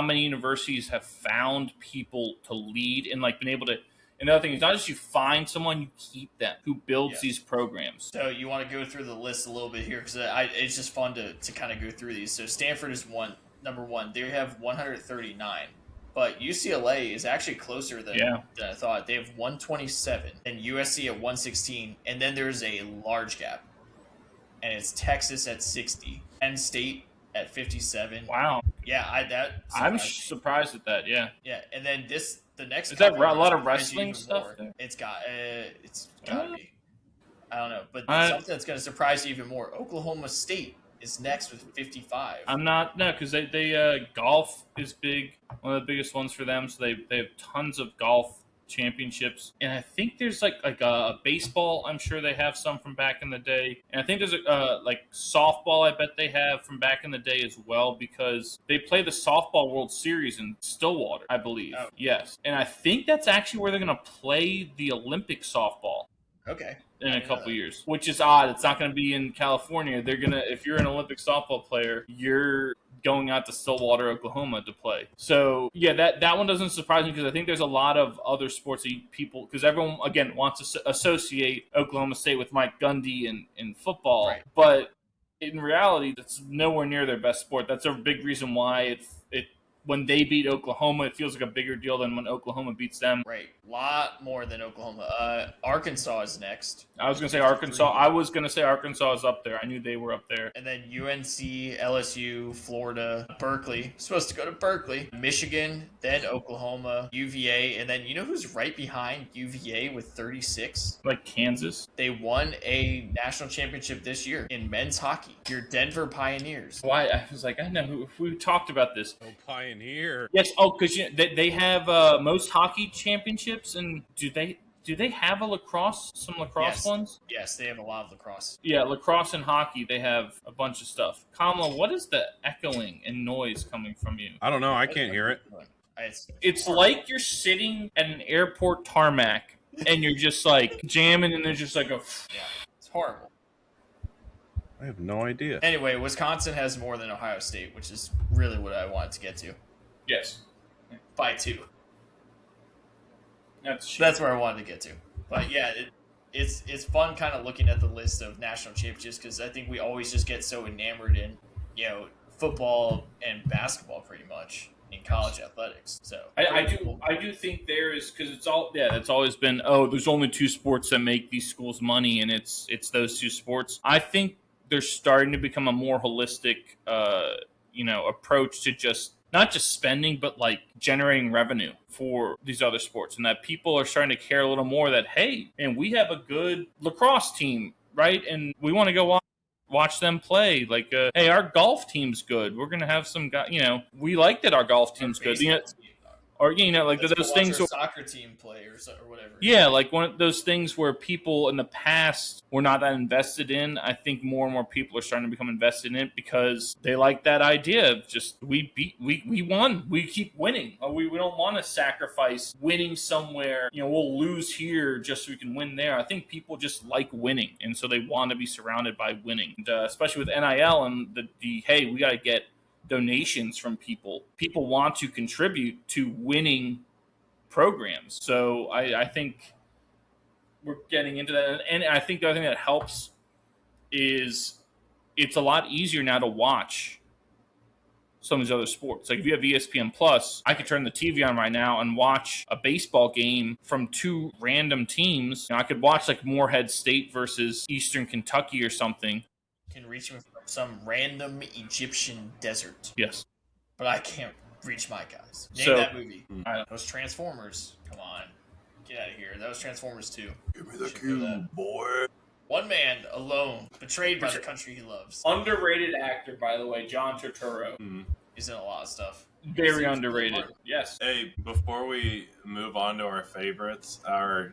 many universities have found people to lead and like been able to. Another thing is not just you find someone, you keep them who builds Yes. these programs. So you want to go through the list a little bit here because it's just fun to kind of go through these. So Stanford is number one. They have 139, but UCLA is actually closer than I thought. They have 127, and USC at 116, and then there's a large gap, and it's Texas at 60, Penn State at 57. Wow. Yeah, I'm surprised at that. Yeah. Yeah, and then the next is that couple a lot of surprise you wrestling even stuff more. there? It's got to be. I don't know, but something that's going to surprise you even more. Oklahoma State is next with 55. I'm not because they golf is big, one of the biggest ones for them. So they have tons of golf championships, and I think there's like a baseball. I'm sure they have some from back in the day, and I think there's like softball. I bet they have from back in the day as well because they play the softball World Series in Stillwater, I believe. Oh. Yes, and I think that's actually where they're going to play the Olympic softball. Okay. In a couple years, which is odd. It's not going to be in California. They're gonna, if you're an Olympic softball player, you're going out to Stillwater, Oklahoma to play. So yeah, that one doesn't surprise me because I think there's a lot of other sports that people, because everyone again wants to associate Oklahoma State with Mike Gundy in football, Right. but in reality, that's nowhere near their best sport. That's a big reason why it when they beat Oklahoma, it feels like a bigger deal than when Oklahoma beats them. Right. A lot more than Oklahoma. Arkansas is next. I was going to say Arkansas. I was going to say Arkansas is up there. I knew they were up there. And then UNC, LSU, Florida, Berkeley. Supposed to go to Berkeley. Michigan, then Oklahoma, UVA. And then you know who's right behind UVA with 36? Like Kansas. They won a national championship this year in men's hockey. Your Denver Pioneers. Why? I was like, I know. We talked about this. Oh, Pioneer. Yes. Oh, because they have most hockey championships, and do they have some lacrosse ones? Yes, they have a lot of lacrosse. Yeah, lacrosse and hockey. They have a bunch of stuff. Kamala, what is the echoing and noise coming from you? I don't know. I can't hear it. It's like you're sitting at an airport tarmac and you're just like jamming, and there's just like a. Yeah, it's horrible. I have no idea. Anyway, Wisconsin has more than Ohio State, which is really what I wanted to get to. Yes. By 2. That's where I wanted to get to. But yeah, it's fun kind of looking at the list of national championships because I think we always just get so enamored in football and basketball pretty much in college athletics. So I do think there is, because it's always been, there's only 2 sports that make these schools money, and it's those 2 sports. I think they're starting to become a more holistic approach to just not just spending, but like generating revenue for these other sports, and that people are starting to care a little more that, hey, and we have a good lacrosse team, right? And we want to go watch them play. Like, hey, our golf team's good. We're going to have some guys, we like that our golf team's good. Or, like those things. Watch our soccer team play or whatever. Yeah, like one of those things where people in the past were not that invested in. I think more and more people are starting to become invested in it because they like that idea of just, we won. We keep winning. We don't want to sacrifice winning somewhere. We'll lose here just so we can win there. I think people just like winning, and so they want to be surrounded by winning. And, especially with NIL and the hey, we got to get donations from people. People want to contribute to winning programs. So I think we're getting into that. And I think the other thing that helps is it's a lot easier now to watch some of these other sports. Like if you have ESPN Plus, I could turn the TV on right now and watch a baseball game from 2 random teams. I could watch like Morehead State versus Eastern Kentucky or something. Can reach me from some random Egyptian desert. Yes. But I can't reach my guys. Name So, that movie. Those Transformers. Come on. Get out of here. That was Transformers 2. Give me the cube, boy. One man alone, betrayed by the country he loves. Underrated actor, by the way, John Turturro. He's in a lot of stuff. Very underrated. Yes. Hey, before we move on to our favorites, our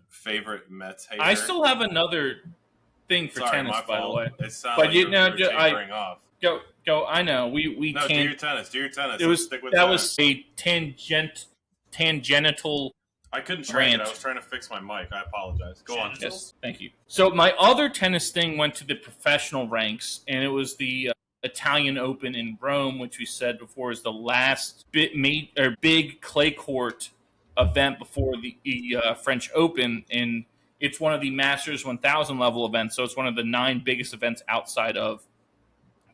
favorite Mets hater. I still have another thing for Sorry, tennis, my by fault. the way. It sounded But like you you know, were I- tapering off. Go. I know we No, do can't. your tennis. Do your tennis. It was Stick with that was a tangential. I couldn't track it. rant. I was trying to fix my mic. I apologize. Go on. Genital? Yes, thank you. So my other tennis thing went to the professional ranks, and it was the Italian Open in Rome, which we said before is the last big clay court event before the French Open, and it's one of the Masters 1000 level events, so it's one of the 9 biggest events outside of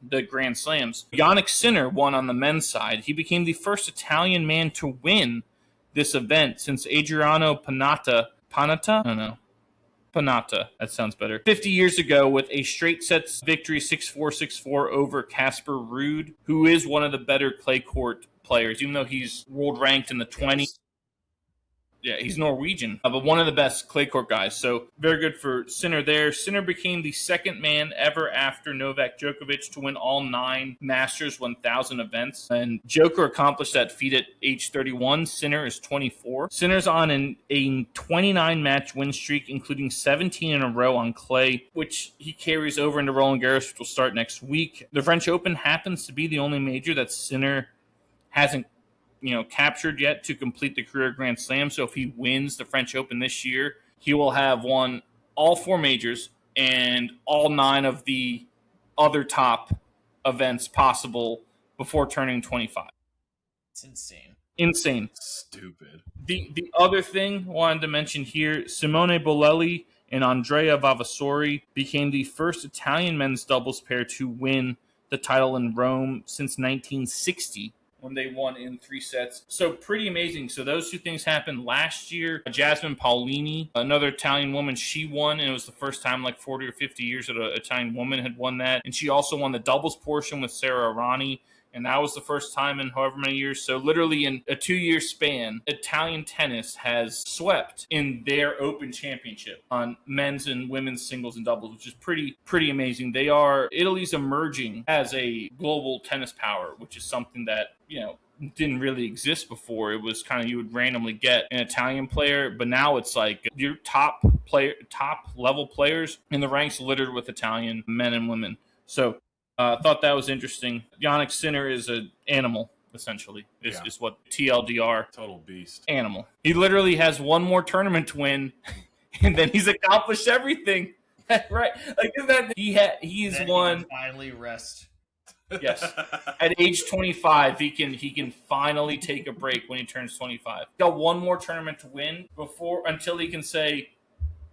the Grand Slams. Jannik Sinner won on the men's side. He became the first Italian man to win this event since Adriano Panatta. I don't know. Panatta, that sounds better. 50 years ago with a straight sets victory 6-4, 6-4 over Casper Ruud, who is one of the better clay court players, even though he's world ranked in the 20s. Yeah, he's Norwegian, but one of the best clay court guys. So very good for Sinner there. Sinner became the second man ever after Novak Djokovic to win all 9 Masters 1000 events. And Joker accomplished that feat at age 31. Sinner is 24. Sinner's on a 29-match win streak, including 17 in a row on clay, which he carries over into Roland Garros, which will start next week. The French Open happens to be the only major that Sinner hasn't captured yet to complete the career Grand Slam. So if he wins the French Open this year, he will have won all 4 majors and all 9 of the other top events possible before turning 25. It's Insane. Stupid. The other thing I wanted to mention here, Simone Bolelli and Andrea Vavasori became the first Italian men's doubles pair to win the title in Rome since 1960. When they won in 3 sets. So pretty amazing. So those 2 things happened last year. Jasmine Paolini, another Italian woman, she won, and it was the first time like 40 or 50 years that an Italian woman had won that. And she also won the doubles portion with Sarah Arani, and that was the first time in however many years. So literally in a 2-year span, Italian tennis has swept in their Open Championship on men's and women's singles and doubles, which is pretty amazing. Italy's emerging as a global tennis power, which is something that didn't really exist before. It was kind of, you would randomly get an Italian player, but now it's like your top level players in the ranks littered with Italian men and women. So I thought that was interesting. Jannik Sinner is an animal, essentially, is what TLDR. Total beast. Animal. He literally has one more tournament to win, and then he's accomplished everything. Right? Like, isn't that he's won. He can finally rest. Yes. At age 25, he can finally take a break when he turns 25. He's got one more tournament to win until he can say,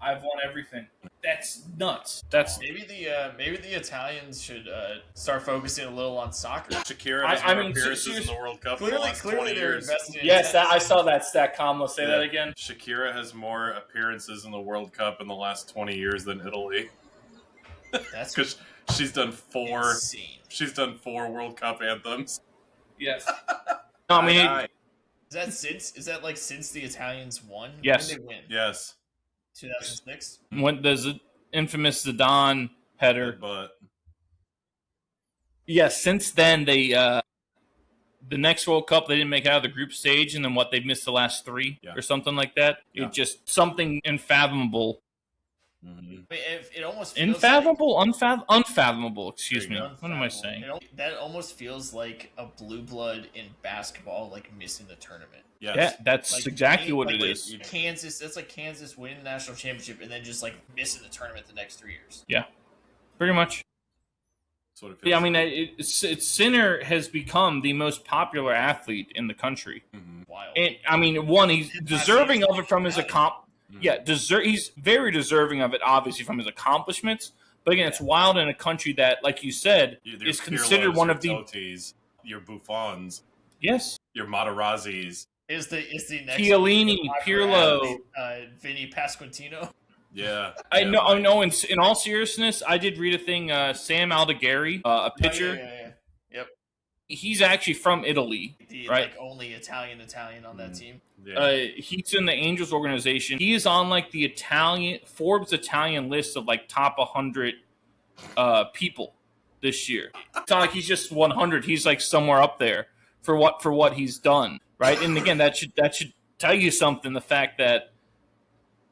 I've won everything. That's nuts. Maybe the Italians should start focusing a little on soccer. Shakira has more appearances in the World Cup in the last 20 years. Yes, I saw that stat. Kamala, say that again. Shakira has more appearances in the World Cup in the last 20 years than Italy. That's because she's done 4. insane. She's done 4 World Cup anthems. Yes. No, I mean, is that like since the Italians won? Yes. When did they win? Yes. 2006. When does the infamous Zidane header? But yes, since then they the next World Cup they didn't make it out of the group stage, and then they've missed the last 3 or something like that. Yeah. It just something unfathomable. Mm-hmm. It almost feels unfathomable. Excuse me. What am I saying? That almost feels like a blue blood in basketball, like missing the tournament. Yes. Yeah, that's Like, exactly what it is. Kansas, that's like Kansas winning the national championship and then just like missing the tournament the next 3 years. Yeah, pretty much. That's what it feels Yeah, I mean, Sinner has become the most popular athlete in the country. Mm-hmm. Wild. And I mean, he's deserving of it from his he's very deserving of it, obviously, from his accomplishments. But again, it's wild in a country that, like you said, is considered one of the Totis, your Buffons, your Materazzis. Is the next Chiellini, Pirlo, Vinny Pasquantino? Yeah, I know. In all seriousness, I did read a thing. Sam Aldegheri, a pitcher. Yep. He's actually from Italy, right? Like only Italian on that team. Yeah. He's in the Angels organization. He is on like the Forbes Italian list of like top 100 people this year. It's not like he's just 100. He's like somewhere up there for what he's done, right? And again, that should tell you something. The fact that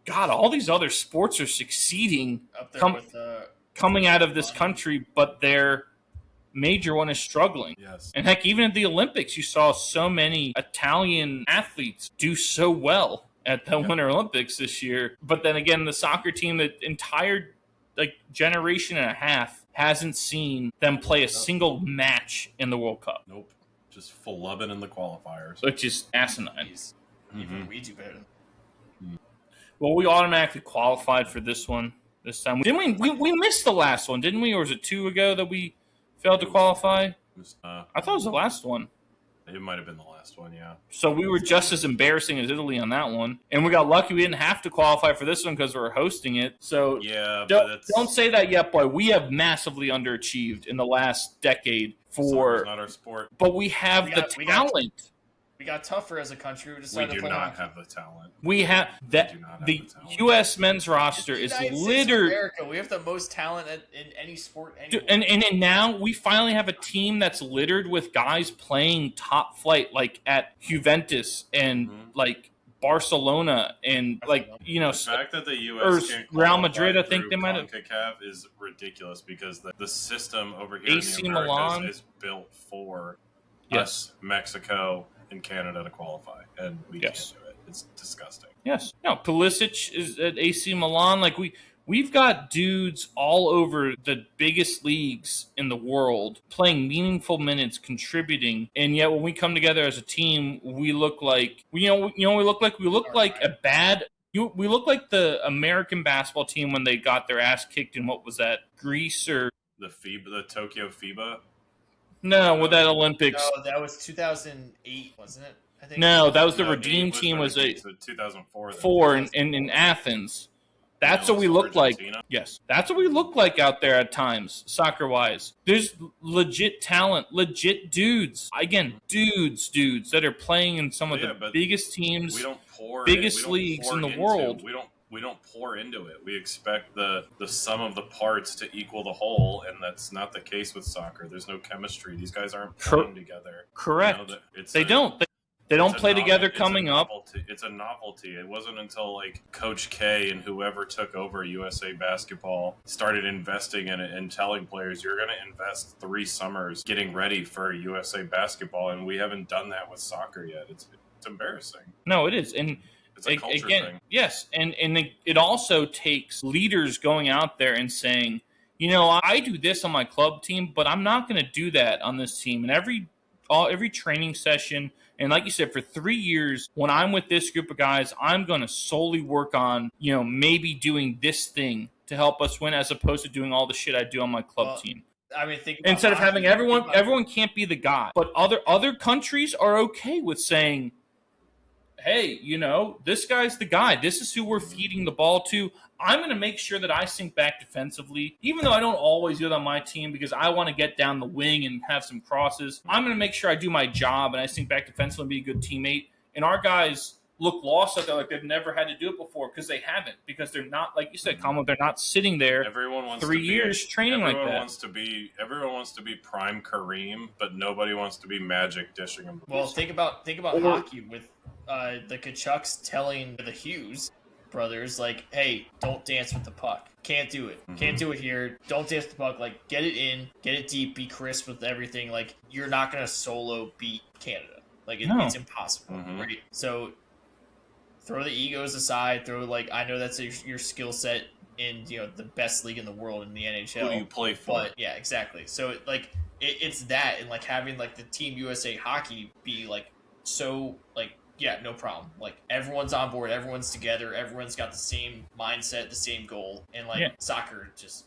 God, all these other sports are succeeding, Up there coming out of this country, but their major one is struggling. Yes. And heck, even at the Olympics, you saw so many Italian athletes do so well at the Winter Olympics this year. But then again, the soccer team, the entire generation and a half hasn't seen them play a single match in the World Cup, Nope. Just flubbing in the qualifiers. which is asinine. Jeez. Even we do better. Well, we automatically qualified for this one this time. Didn't we? We missed the last one, didn't we? Or was it 2 ago that we failed to qualify? I thought it was the last one. It might have been the last one, yeah. So we were just as embarrassing as Italy on that one. And we got lucky we didn't have to qualify for this one because we were hosting it. So Yeah, but don't say that yet, boy. We have massively underachieved in the last decade soccer's not our sport. but we have We the got- we talent. We got tougher as a country. We We decided do to play not hockey. have the talent. We have that. do not have The the talent. U.S. men's roster is United States of littered. America. We have the most talent in any sport. Anywhere. And now we finally have a team that's littered with guys playing top flight, like at Juventus and like Barcelona and like The fact that the or U.S. can't Real qualify Madrid, I think through they might have- CONCACAF is ridiculous because the system over here AC in the Americas Milan. is built for Yes. us, Mexico, and Canada to qualify, and we Yes. can't do it. It's disgusting. Yes. No, Pulisic is at AC Milan. Like we've got dudes all over the biggest leagues in the world playing meaningful minutes, contributing, and yet when we come together as a team, we look like we look like a bad. We look like the American basketball team when they got their ass kicked in what was that, Greece or The Tokyo FIBA. no, with that Olympics. No, that was 2008, wasn't it? I think. No, that was the No, Redeem it team. Was a so 2004. then. 4 in Athens. That's Yeah, what we so look like. Argentina. Yes, that's what we look like out there at times, soccer wise. There's legit talent, legit dudes. Again, dudes that are playing in some of Yeah, the but biggest teams. We don't pour biggest we don't leagues pour in the into- world. We don't pour into it. We expect the sum of the parts to equal the whole, and that's not the case with soccer. There's no chemistry. These guys aren't playing together. Correct. You know, it's They a- don't. They don't it's a play novel- together it's a coming up. novelty. It's a novelty. It wasn't until like Coach K and whoever took over USA Basketball started investing in it and telling players, "You're going to invest 3 summers getting ready for USA Basketball," and we haven't done that with soccer yet. It's embarrassing. No, it is. And It's a culture again, thing. yes, and it also takes leaders going out there and saying, I do this on my club team, but I'm not going to do that on this team. And every training session, and like you said, for 3 years, when I'm with this group of guys, I'm going to solely work on, maybe doing this thing to help us win, as opposed to doing all the shit I do on my club team. I mean, think about Instead of hockey, having think everyone about- can't be the guy, but other countries are okay with saying, hey, this guy's the guy. This is who we're feeding the ball to. I'm going to make sure that I sink back defensively, even though I don't always do it on my team because I want to get down the wing and have some crosses. I'm going to make sure I do my job and I sink back defensively and be a good teammate. And our guys look lost out there like they've never had to do it before because they haven't, because they're not, like you said, Colin, they're not sitting there Everyone wants 3 to be years training like everyone that. Everyone wants to be prime Kareem, but nobody wants to be Magic dishing them. Well, think about hockey with the Kachucks telling the Hughes brothers, like, hey, don't dance with the puck. Can't do it. Can't do it here. Don't dance with the puck. Like, get it in, get it deep, be crisp with everything. Like, you're not going to solo beat Canada. Like, No. it's impossible, right? So, throw the egos aside. I know that's your skill set in, the best league in the world in the NHL. Who do you play for? But, yeah, exactly. So, it's that, and, having, the Team USA hockey be, so, yeah, no problem. Everyone's on board, everyone's together, everyone's got the same mindset, the same goal, and soccer just.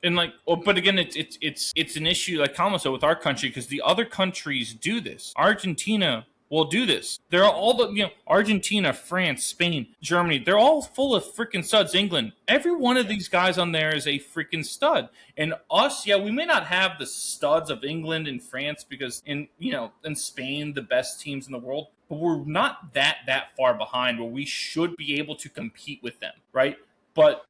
And but again, it's an issue, like Colin said, with our country, because the other countries do this. Argentina will do this. They're all Argentina, France, Spain, Germany. They're all full of freaking studs. England. Every one of these guys on there is a freaking stud. And us, yeah, we may not have the studs of England and France because in Spain, the best teams in the world. But we're not that far behind where we should be able to compete with them, right? But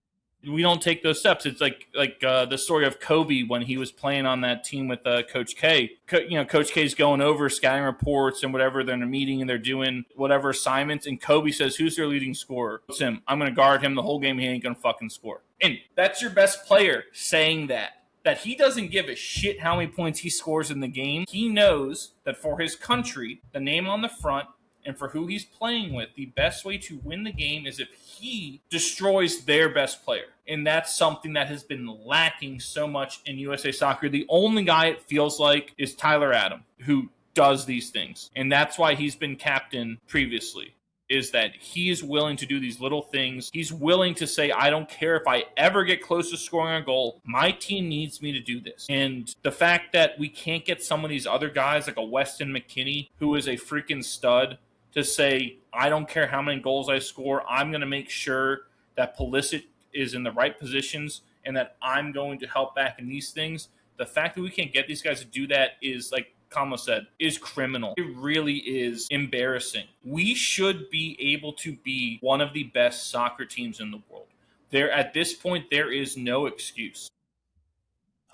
we don't take those steps. It's like the story of Kobe when he was playing on that team with Coach K. Coach K's going over scouting reports and whatever. They're in a meeting and they're doing whatever assignments. And Kobe says, "Who's their leading scorer?" It's him. I'm going to guard him the whole game. He ain't going to fucking score. And that's your best player saying that he doesn't give a shit how many points he scores in the game. He knows that for his country, the name on the front, and for who he's playing with, the best way to win the game is if he destroys their best player. And that's something that has been lacking so much in USA Soccer. The only guy it feels like is Tyler Adam, who does these things. And that's why he's been captain previously, is that he is willing to do these little things. He's willing to say, I don't care if I ever get close to scoring a goal. My team needs me to do this. And the fact that we can't get some of these other guys like a Weston McKennie, who is a freaking stud, to say, I don't care how many goals I score. I'm going to make sure that Pulisic is in the right positions and that I'm going to help back in these things. The fact that we can't get these guys to do that is, like Kamo said, is criminal. It really is embarrassing. We should be able to be one of the best soccer teams in the world. At this point, there is no excuse.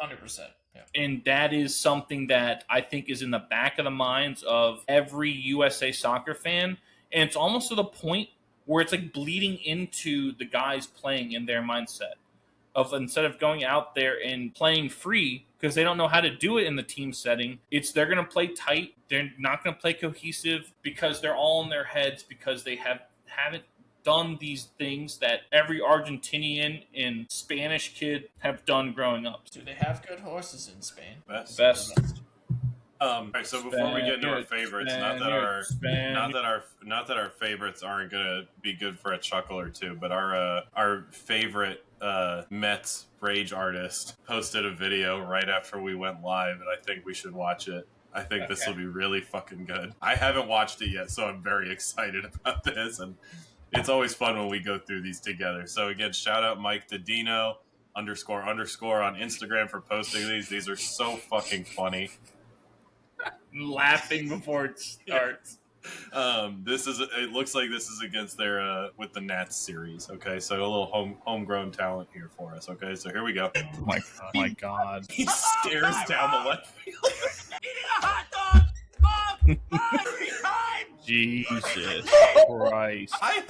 100%. Yeah. And that is something that I think is in the back of the minds of every USA Soccer fan. And it's almost to the point where it's like bleeding into the guys playing in their mindset of, instead of going out there and playing free because they don't know how to do it in the team setting, they're going to play tight. They're not going to play cohesive because they're all in their heads because they haven't done these things that every Argentinian and Spanish kid have done growing up. Do they have good horses in Spain? Best. All right, so before we get into our favorites, not that our favorites aren't gonna be good for a chuckle or two, but our favorite Mets rage artist posted a video right after we went live, and I think we should watch it. I think this will be really fucking good. I haven't watched it yet, so I'm very excited about this, and it's always fun when we go through these together. So again, shout out Mike Didino _ on Instagram for posting these. These are so fucking funny. Laughing before it starts. It looks like this is against their with the Nats series. Okay, so a little homegrown talent here for us. Okay, so here we go. Oh my god. He stares down the left field. Jesus Christ. I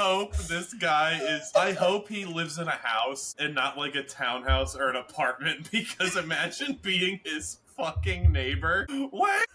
hope he lives in a house and not like a townhouse or an apartment, because imagine being his fucking neighbor. What?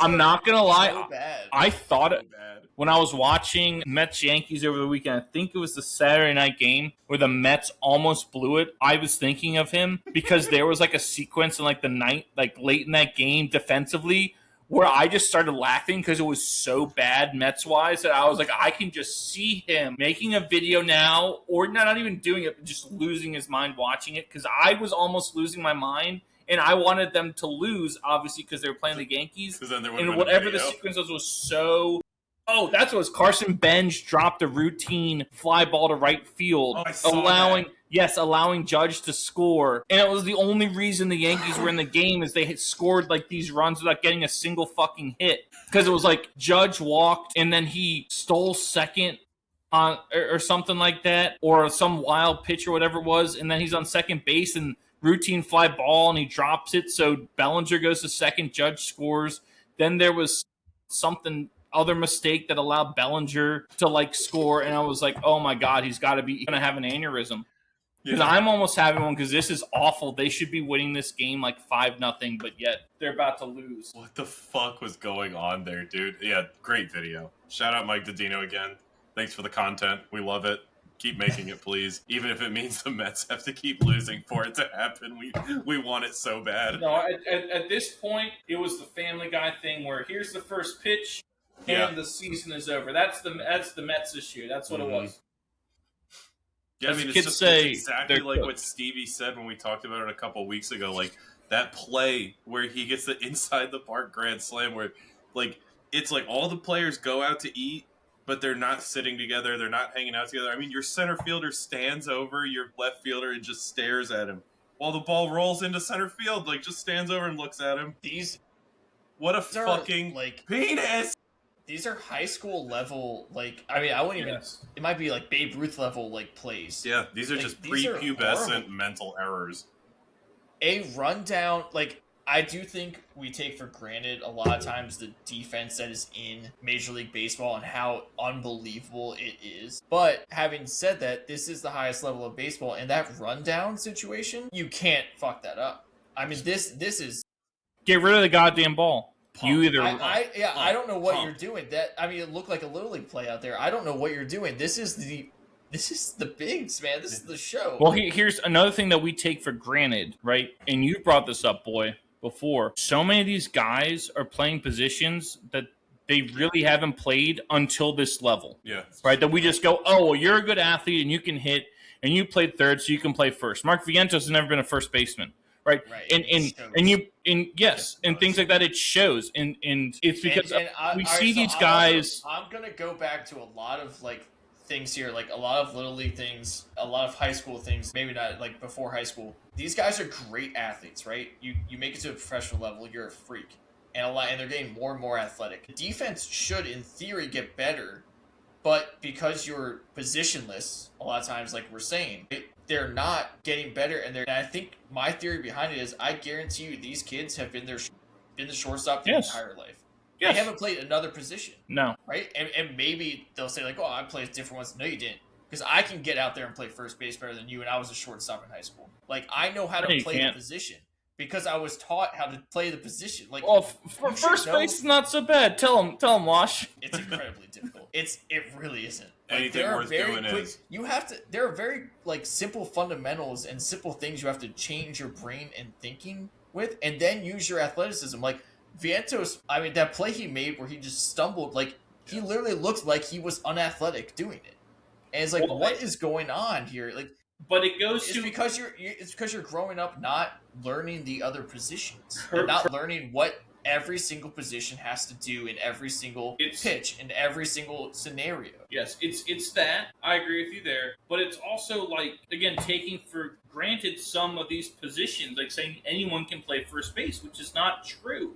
I'm not gonna lie. So bad. I thought it when I was watching Mets Yankees over the weekend. I think it was the Saturday night game where the Mets almost blew it. I was thinking of him because there was like a sequence in like the night, like late in that game defensively, where I just started laughing because it was so bad Mets wise that I was like, I can just see him making a video now, or not even doing it, but just losing his mind watching it, because I was almost losing my mind. And I wanted them to lose, obviously, because they were playing the Yankees. And whatever the sequence was so... Oh, that's what it was. Carson Bench dropped a routine fly ball to right field, allowing Judge to score. And it was the only reason the Yankees were in the game, is they had scored like these runs without getting a single fucking hit. Because it was like Judge walked and then he stole second on or something like that, or some wild pitch or whatever it was, and then he's on second base and routine fly ball and he drops it, so Bellinger goes to second, Judge scores. Then there was something other mistake that allowed Bellinger to like score, and I was like, oh my god, he's gonna have an aneurysm, because I'm almost having one, because this is awful. They should be winning this game like 5-0, but yet they're about to lose. What the fuck was going on there, dude? Yeah, great video. Shout out Mike Didino again. Thanks for the content. We love it. Keep making it, please. Even if it means the Mets have to keep losing for it to happen, we want it so bad. No, at this point, it was the Family Guy thing where here's the first pitch and the season is over. That's the Mets this year. That's what it was. Yeah, I mean, it's exactly like what Stevie said when we talked about it a couple weeks ago. Like that play where he gets the inside the park grand slam, where like it's like all the players go out to eat, but they're not sitting together. They're not hanging out together. I mean, your center fielder stands over your left fielder and just stares at him while the ball rolls into center field. Like, just stands over and looks at him. What a fucking like penis! These are high school level. Like, I mean, I wouldn't even. It might be like Babe Ruth level like plays. Yeah, these are just prepubescent mental errors. A rundown, like. I do think we take for granted a lot of times the defense that is in Major League Baseball and how unbelievable it is. But having said that, this is the highest level of baseball, and that rundown situation, you can't fuck that up. I mean, this is... Get rid of the goddamn ball. You either I don't know what Pump. you're doing. It looked like a little league play out there. I don't know what you're doing. This is the bigs, man. This is the show. Well, here's another thing that we take for granted, right? And you brought this up, boy, before. So many of these guys are playing positions that they really haven't played until this level, Yeah. right? That we just go, oh, well, you're a good athlete and you can hit, and you played third, so you can play first. Mark Vientos has never been a first baseman, right? Right. And things like that. It shows, and it's because we see these so guys. I'm gonna go back to a lot of things here, like a lot of little league things, a lot of high school things, maybe not like before high school. These guys are great athletes, right? You make it to a professional level, you're a freak. And they're getting more and more athletic. The defense should, in theory, get better, but because you're positionless, a lot of times, like we're saying, they're not getting better. And I think my theory behind it is, I guarantee you, these kids have been the shortstop their entire life. Yes. They haven't played another position. No. Right? And maybe they'll say, like, oh, I played different ones. No, you didn't. Because I can get out there and play first base better than you, and I was a shortstop in high school. Like, I know how to play the position because I was taught how to play the position. Like, well, for first base is not so bad. Tell him, Wash. It's incredibly difficult. It really isn't. Anything worth doing is. You have to. There are very simple fundamentals and simple things you have to change your brain and thinking with, and then use your athleticism. Like Vientos, that play he made where he just stumbled, he literally looked like he was unathletic doing it. And it's like, what is going on here? Like, but it goes it's because you're growing up not learning the other positions, and not learning what every single position has to do in every single pitch, in every single scenario. Yes, it's that. I agree with you there. But it's also, again, taking for granted some of these positions, like saying anyone can play first base, which is not true.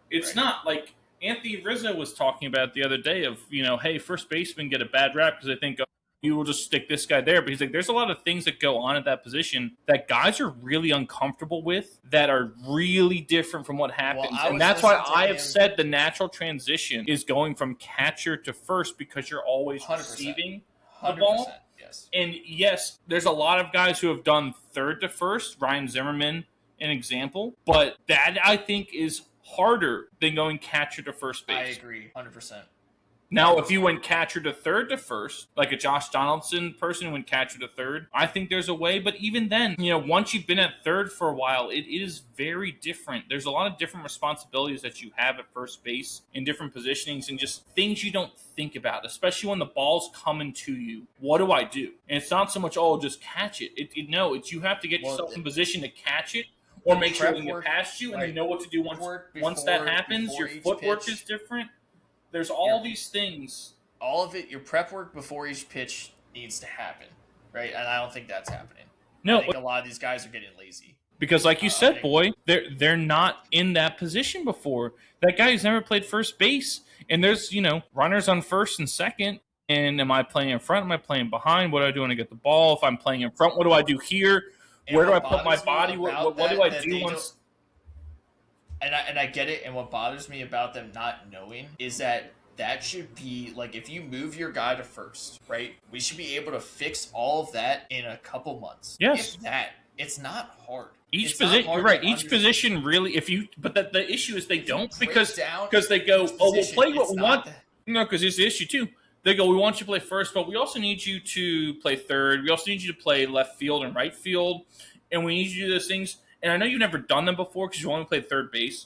It's not. Like, Anthony Rizzo was talking about the other day of, hey, first basemen get a bad rap because they think, you will just stick this guy there. But he's like, there's a lot of things that go on at that position that guys are really uncomfortable with that are really different from what happens. And that's why I have said the natural transition is going from catcher to first, because you're always 100%. receiving 100%, the ball. yes. And yes, there's a lot of guys who have done third to first. Ryan Zimmerman, an example. But that, I think, is harder than going catcher to first base. I agree, 100%. Now, if you went catcher to third to first, like a Josh Donaldson person who went catcher to third, I think there's a way. But even then, once you've been at third for a while, it is very different. There's a lot of different responsibilities that you have at first base in different positionings and just things you don't think about, especially when the ball's coming to you. What do I do? And it's not so much, just catch it. It's you have to get yourself in position to catch it or make sure it can get past you, and you know what to do once that happens. Your footwork is different. There's all these things. All of it, your prep work before each pitch needs to happen, right? And I don't think that's happening. No, I think a lot of these guys are getting lazy. Because like you said, boy, they're not in that position before. That guy who's never played first base, and there's, runners on first and second. And am I playing in front? Am I playing behind? What do I do when I get the ball? If I'm playing in front, what do I do here? Where do I put my body? What do I do once? And I get it. And what bothers me about them not knowing is that should be if you move your guy to first, right? We should be able to fix all of that in a couple months. Yes. If that, it's not hard. Each position, you're right. Each position really, but the issue is they don't because they go, we'll play what we want. No, because here's the issue too. They go, we want you to play first, but we also need you to play third. We also need you to play left field and right field, and we need you to do those things. And I know you've never done them before because you only played third base.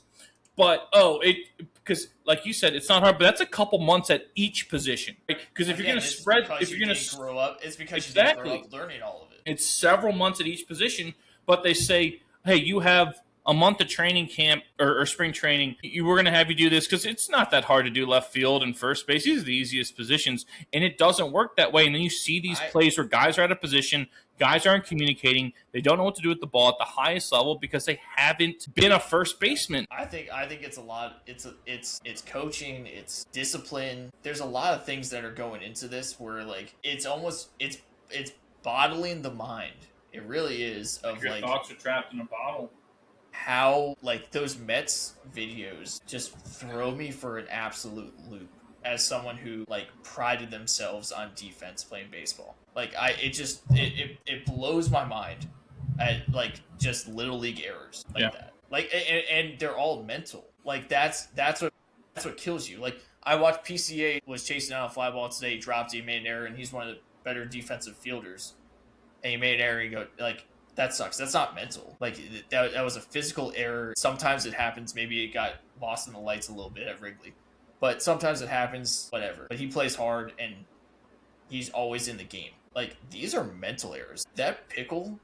But because like you said, it's not hard. But that's a couple months at each position. Because if you're going to spread, grow up, it's because you didn't grow up learning all of it. It's several months at each position. But they say, hey, you have a month of training camp or spring training. We're going to have you do this because it's not that hard to do left field and first base. These are the easiest positions, and it doesn't work that way. And then you see these plays where guys are out of position. Guys aren't communicating. They don't know what to do with the ball at the highest level because they haven't been a first baseman. I think it's a lot. It's coaching. It's discipline. There's a lot of things that are going into this where it's bottling the mind. It really is. Of your thoughts are trapped in a bottle. How those Mets videos just throw me for an absolute loop as someone who prided themselves on defense playing baseball. It blows my mind at just little league errors that. And they're all mental. Like that's what kills you. Like I watched PCA was chasing out a fly ball today, he dropped it, he made an error, and he's one of the better defensive fielders. And he made an error, and you go like that sucks. That's not mental. Like that was a physical error. Sometimes it happens. Maybe it got lost in the lights a little bit at Wrigley, but sometimes it happens. Whatever. But he plays hard and he's always in the game. Like these are mental errors. That pickle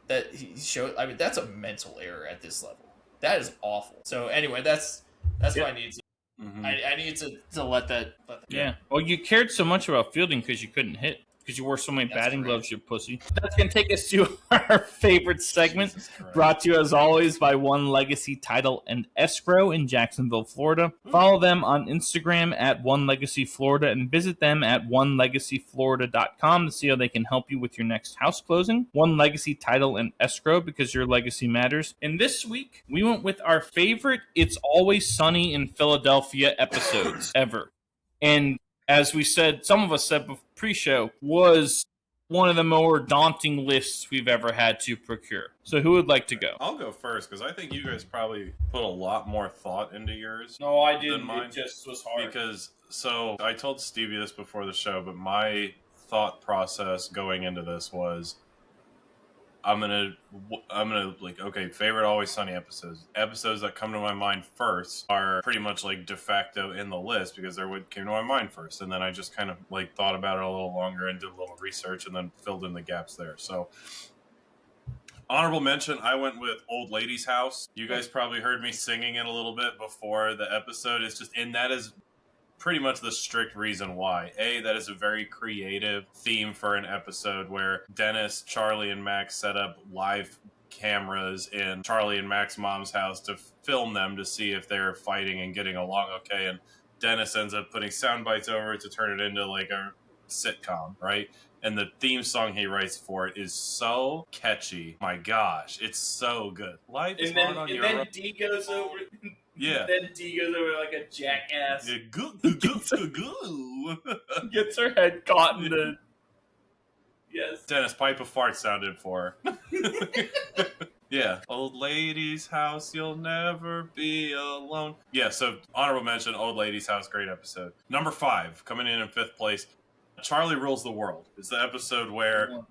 that he showed, I mean, that's a mental error at this level. That is awful. So anyway, that's what I need to. Mhm. I need to let that. Yeah. Well, you cared so much about fielding because you couldn't hit. Because you wore so many That's batting correct. gloves, you pussy. That's going to take us to our favorite segment, Jesus Christ. brought to you as always by One Legacy Title and Escrow in Jacksonville, Florida. Follow them on Instagram at One Legacy Florida and visit them at onelegacyflorida.com to see how they can help you with your next house closing. One Legacy Title and Escrow, because your legacy matters. And this week, we went with our favorite It's Always Sunny in Philadelphia episodes ever. And as we said, some of us said pre-show, was one of the more daunting lists we've ever had to procure. So who would like to go? I'll go first because I think you guys probably put a lot more thought into yours. No, I didn't. It just was hard. Because so I told Stevie this before the show, but my thought process going into this was I'm gonna like, okay, favorite Always Sunny episodes. Episodes that come to my mind first are pretty much like de facto in the list because they're what came to my mind first, and then I just kind of like thought about it a little longer and did a little research and then filled in the gaps there. So honorable mention, I went with Old Lady's House. You guys probably heard me singing it a little bit before the episode. It's just, and that is pretty much the strict reason why. That is a very creative theme for an episode where Dennis, Charlie, and Max set up live cameras in Charlie and Max's mom's house to film them to see if they're fighting and getting along okay. And Dennis ends up putting sound bites over it to turn it into like a sitcom, right? And the theme song he writes for it is so catchy. My gosh, it's so good. Life is hard on your own. D goes over. Yeah. Then D goes over like a jackass. Yeah, goo. Gets her head caught in the. Yes. Dennis, pipe a fart sounded for her. Yeah. Old Lady's House, you'll never be alone. Yeah, so honorable mention, Old Lady's House, great episode. Number 5, coming in 5th place, Charlie Rules the World. It's the episode where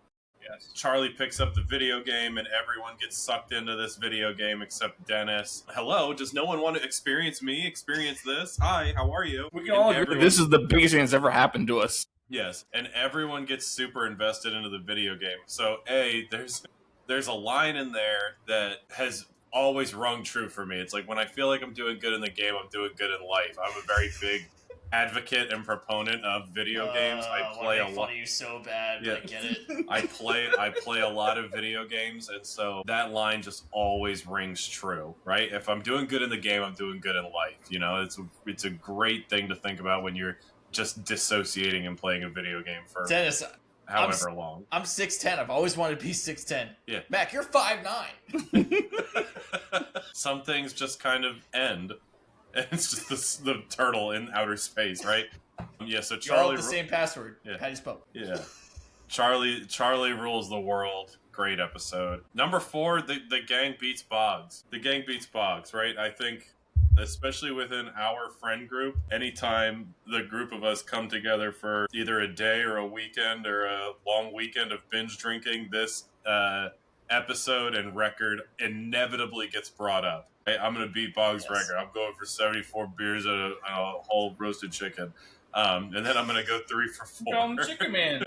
Yes. Charlie picks up the video game and everyone gets sucked into this video game except Dennis. Hello, does no one want to experience me? Experience this? Hi, how are you? We can all agree this is the biggest thing that's ever happened to us. Yes, and everyone gets super invested into the video game. So, there's a line in there that has always rung true for me. It's like when I feel like I'm doing good in the game, I'm doing good in life. I'm a very big advocate and proponent of video games. I play a lot. You so bad, Yeah. but I get it. I play a lot of video games, and so that line just always rings true, right? If I'm doing good in the game, I'm doing good in life. You know, it's a great thing to think about when you're just dissociating and playing a video game for Dennis, however long. I'm 6'10". I've always wanted to be 6'10". Yeah. Mac, you're 5'9". Some things just kind of end. It's just the turtle in outer space, right? Yeah, so You're all Charlie... the same password. Yeah. Patty's Pub. Yeah. Charlie Rules the World. Great episode. Number 4, the gang beats Boggs. The gang beats Boggs, right? I think, especially within our friend group, anytime the group of us come together for either a day or a weekend or a long weekend of binge drinking, this episode and record inevitably gets brought up. Hey, I'm going to beat Boggs' record. I'm going for 74 beers and a whole roasted chicken. And then I'm going to go 3 for 4. Call him Chicken Man.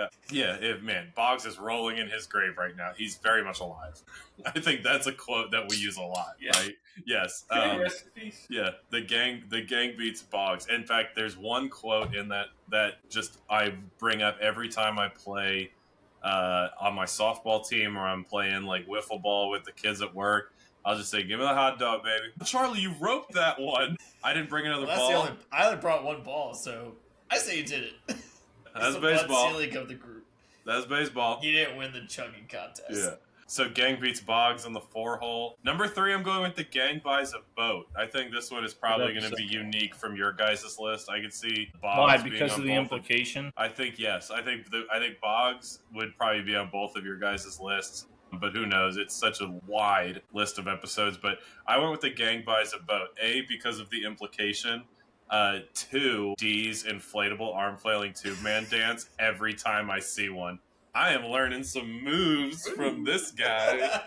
Man, Boggs is rolling in his grave right now. He's very much alive. I think that's a quote that we use a lot, right? Yes. Rest in peace. Yeah, the gang beats Boggs. In fact, there's one quote in that just I bring up every time I play on my softball team or I'm playing like wiffle ball with the kids at work. I'll just say, give me the hot dog, baby. Charlie, you roped that one. I didn't bring another ball. I only brought one ball, so I say you did it. That's the baseball. Bud Selig of the group. That's baseball. He didn't win the chugging contest. Yeah. So gang beats Boggs in the 4-hole. Number 3, I'm going with the gang buys a boat. I think this one is probably going to be unique from your guys' list. I could see Boggs. Why? being Because on of the both implication? I think yes. I think Boggs would probably be on both of your guys' lists. but who knows? It's such a wide list of episodes. But I went with the Gang Buys a Boat. A, because of the implication. 2, D's inflatable arm flailing tube man dance every time I see one. I am learning some moves from this guy.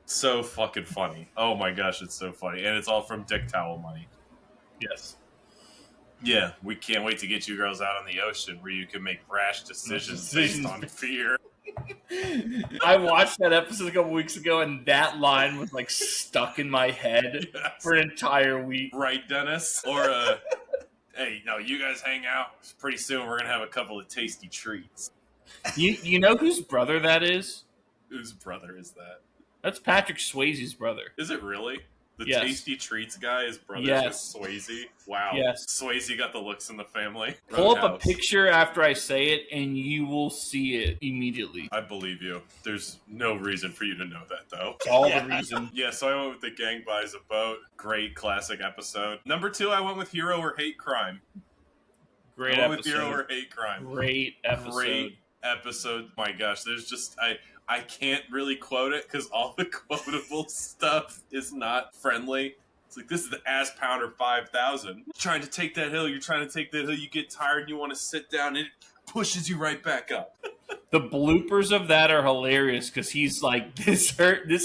So fucking funny. Oh my gosh, it's so funny. And it's all from Dick Towel money. Yes. Yeah, we can't wait to get you girls out on the ocean where you can make rash decisions based on fear. I watched that episode a couple weeks ago, and that line was like stuck in my head Yes. for an entire week. Right, Dennis? Or, hey, no, you guys hang out. Pretty soon we're going to have a couple of tasty treats. You know whose brother that is? Whose brother is that? That's Patrick Swayze's brother. Is it really? The Yes. Tasty Treats guy is brothers Yes. with Swayze? Wow. Yes. Swayze got the looks in the family. Pull up a Roadhouse. picture after I say it, and you will see it immediately. I believe you. There's no reason for you to know that, though. All Yeah. the reason. Yeah, so I went with The Gang Buys a Boat. Great classic episode. Number 2, I went with Hero or Hate Crime. Great I went with Hero episode. or Hate Crime. Great episode. Great episode. My gosh, there's just I can't really quote it because all the quotable stuff is not friendly. It's like, this is the ass pounder 5000. Trying to take that hill, you're trying to take that hill, you get tired and you want to sit down, and it pushes you right back up. The bloopers of that are hilarious because he's like, this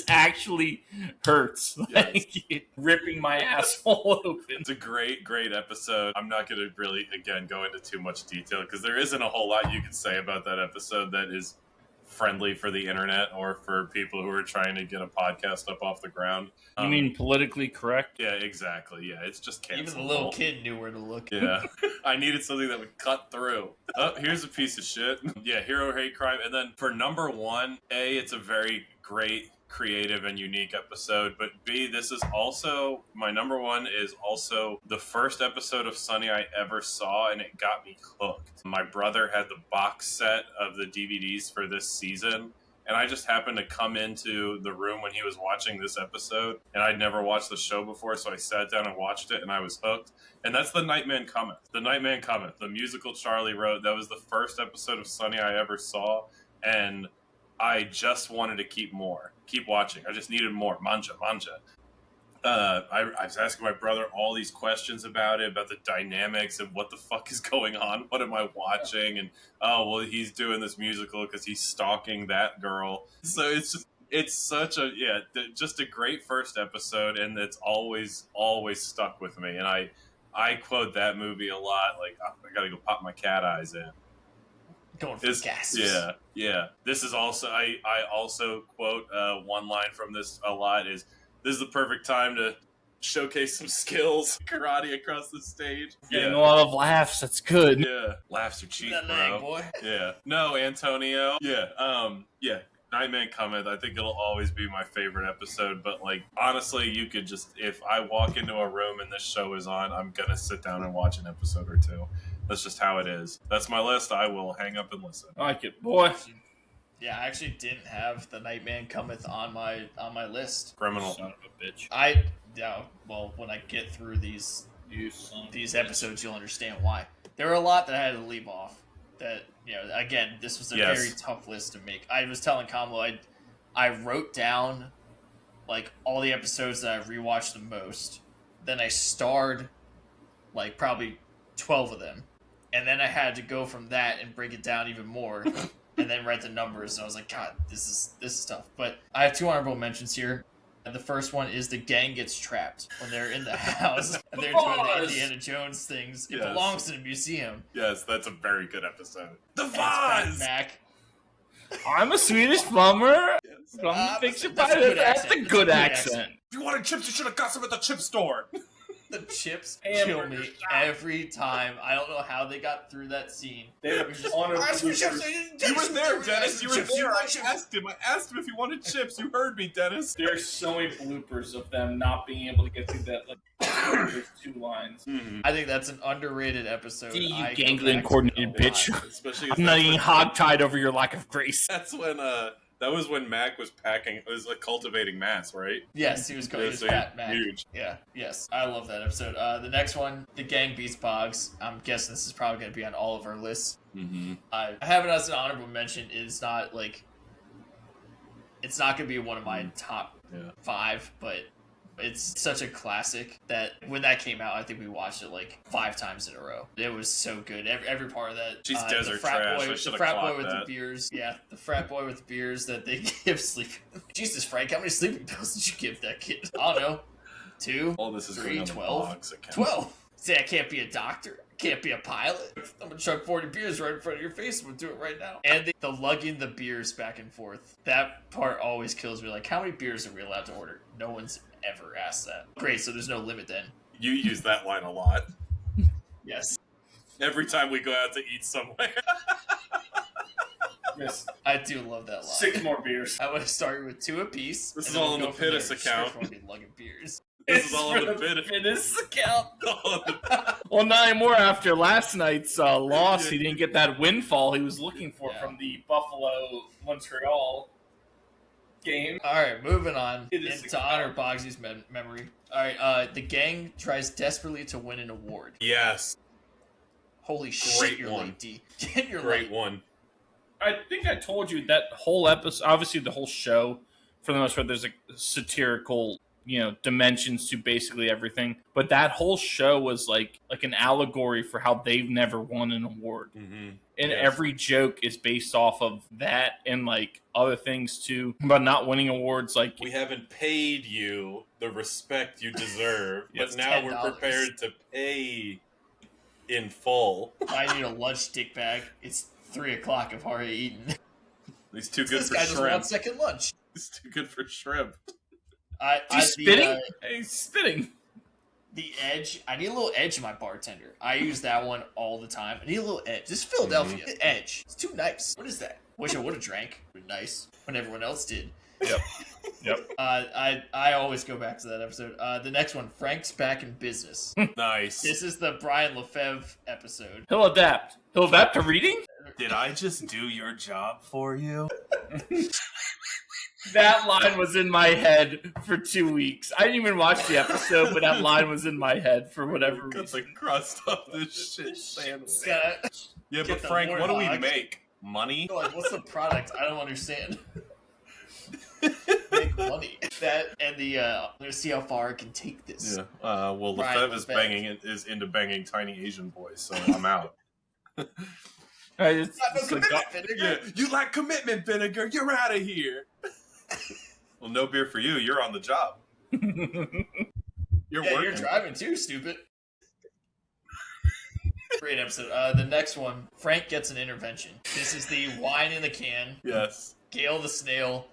actually hurts. Like, ripping my asshole open. It's a great, great episode. I'm not going to really, again, go into too much detail because there isn't a whole lot you can say about that episode that is friendly for the internet or for people who are trying to get a podcast up off the ground. You mean politically correct? Yeah, exactly. Yeah, it's just cancelable. Even the little kid knew where to look. Yeah, I needed something that would cut through. Oh, here's a piece of shit. Yeah, Hero or Hate Crime. And then for number 1, A, it's a very great, creative, and unique episode. But B, this is also, my number 1 is also the first episode of Sunny I ever saw, and it got me hooked. My brother had the box set of the DVDs for this season. And I just happened to come into the room when he was watching this episode, and I'd never watched the show before, so I sat down and watched it, and I was hooked. And that's The Nightman Cometh. The Nightman Cometh, the musical Charlie wrote. That was the first episode of Sunny I ever saw, and I just wanted to keep watching. I just needed more. Manja. I was asking my brother all these questions about it, about the dynamics of what the fuck is going on. What am I watching? And, oh, well, he's doing this musical because he's stalking that girl. So it's such a, just a great first episode. And it's always stuck with me. And I quote that movie a lot. Like, oh, I got to go pop my cat eyes in. Going for gasps. Yeah. This is also, I also quote one line from this a lot is, this is the perfect time to showcase some skills. Karate across the stage. Getting a lot of laughs. That's good. Yeah. Laughs are cheap, That bro. leg, boy. Yeah. No, Antonio. Yeah. Nightman Cometh. I think it'll always be my favorite episode. But, like, honestly, you could just, if I walk into a room and this show is on, I'm going to sit down and watch an episode or two. That's just how it is. That's my list. I will hang up and listen. I like it, boy. Yeah, I actually didn't have The Nightman Cometh on my list. Criminal. Son of a bitch. Well, when I get through these You son of a bitch. episodes, you'll understand why. There were a lot that I had to leave off. That, again, this was a Yes. very tough list to make. I was telling Kamala, I wrote down like all the episodes that I rewatched the most. Then I starred like probably 12 of them, and then I had to go from that and break it down even more. And then write the numbers, and I was like, God, this is tough. But I have 2 honorable mentions here. And the first one is the gang gets trapped when they're in the house and they're doing the Vase! Indiana Jones things. It Yes. belongs in a museum. Yes, that's a very good episode. The And it's Fat Vaz! Mac. I'm a Swedish plumber. Yes. I'm fixing that's a good That's accent. a good That's a good accent. If you wanted chips, you should have got some at the chip store. The chips Hamburger kill me shop. every time. I don't know how they got through that scene. They were on a Ask for blooper. chips. You were there, Dennis. You were Chips. there. I Chips. asked him. I asked him if he wanted chips. You heard me, Dennis. There's so many bloopers of them not being able to get through that. Like, there's 2 lines. I think that's an underrated episode. See, you I go gangling back to coordinated a lot. bitch. Especially I'm not getting hogtied over your lack of grace. That's when that was when Mac was packing. It was like cultivating mass, right? Yes, he was going Yes, to Fat Mac. huge. Yeah, yes. I love that episode. The next one, The Gang Beats Boggs. I'm guessing this is probably going to be on all of our lists. Mm-hmm. I have it as an honorable mention. It's not like It's not going to be one of my top Yeah. 5, but it's such a classic that when that came out, I think we watched it like 5 times in a row. It was so good. Every part of that. She's the desert frat trash. I boy, should've the frat boy clocked with that. the beers. Yeah, the frat boy with the beers that they give sleeping. Jesus, Frank, how many sleeping pills did you give that kid? I don't know. 2, All this is 3, going on the 12. Boggs account. 12. Say I can't be a doctor. Can't be a pilot. I'm gonna chuck 40 beers right in front of your face. I'm gonna do it right now. And the lugging the beers back and forth. That part always kills me. Like, how many beers are we allowed to order? No one's ever asked that. Great, so there's no limit then. You use that line a lot. Yes. Every time we go out to eat somewhere. Yes. I do love that line. 6 more beers. I would have started with 2 apiece. This and is then all we'll in the go from there. Pittis Sure, account. everyone will be lugging beers. This is all It's in the for bit. Pittis account. Well, not anymore after last night's loss. He didn't get that windfall he was looking for Yeah. from the Buffalo-Montreal game. All right, moving on. It is And to honor Bogsy's memory. All right, the gang tries desperately to win an award. Yes. Holy shit, Great you're one. late, D. You're Great late. one. I think I told you that whole episode, obviously the whole show, for the most part, there's a satirical, dimensions to basically everything. But that whole show was like an allegory for how they've never won an award. Mm-hmm. And Yes. every joke is based off of that and like other things too about not winning awards. Like, We haven't paid you the respect you deserve, Yes, but now we're $10. prepared to pay in full. I need a lunch dick bag. It's 3 o'clock. I've already eaten. He's too good This for guy just shrimp. wants second lunch. He's too good for shrimp. he's spitting. He's spitting. The edge. I need a little edge in my bartender. I use that one all the time. I need a little edge. This is Philadelphia. The edge. It's too nice. What is that? Wish I would have drank. Nice. When everyone else did. Yep. I always go back to that episode. The next one, Frank's back in business. Nice. This is the Brian Lefebvre episode. He'll adapt. He'll adapt to reading? Did I just do your job for you? That line was in my head for 2 weeks. I didn't even watch the episode, but that line was in my head for whatever Got the reason. crust off this shit sandwich. Yeah, Yeah, Get but the Frank, what do we warthog. make? Money? like, what's the product? I don't understand. Make money. That and the let's see how far I can take this. Yeah. Well, Brian Lefebvre is Lefebvre. is into banging tiny Asian boys, so I'm out. It's, Not no it's like, commitment, vinegar. Yeah, you lack commitment, Vinegar. You're out of here. Well, no beer for you. You're on the job. You're Yeah, working. you're driving too, stupid. Great episode. The next one, Frank gets an intervention. This is the wine in the can. Yes. Gale the snail.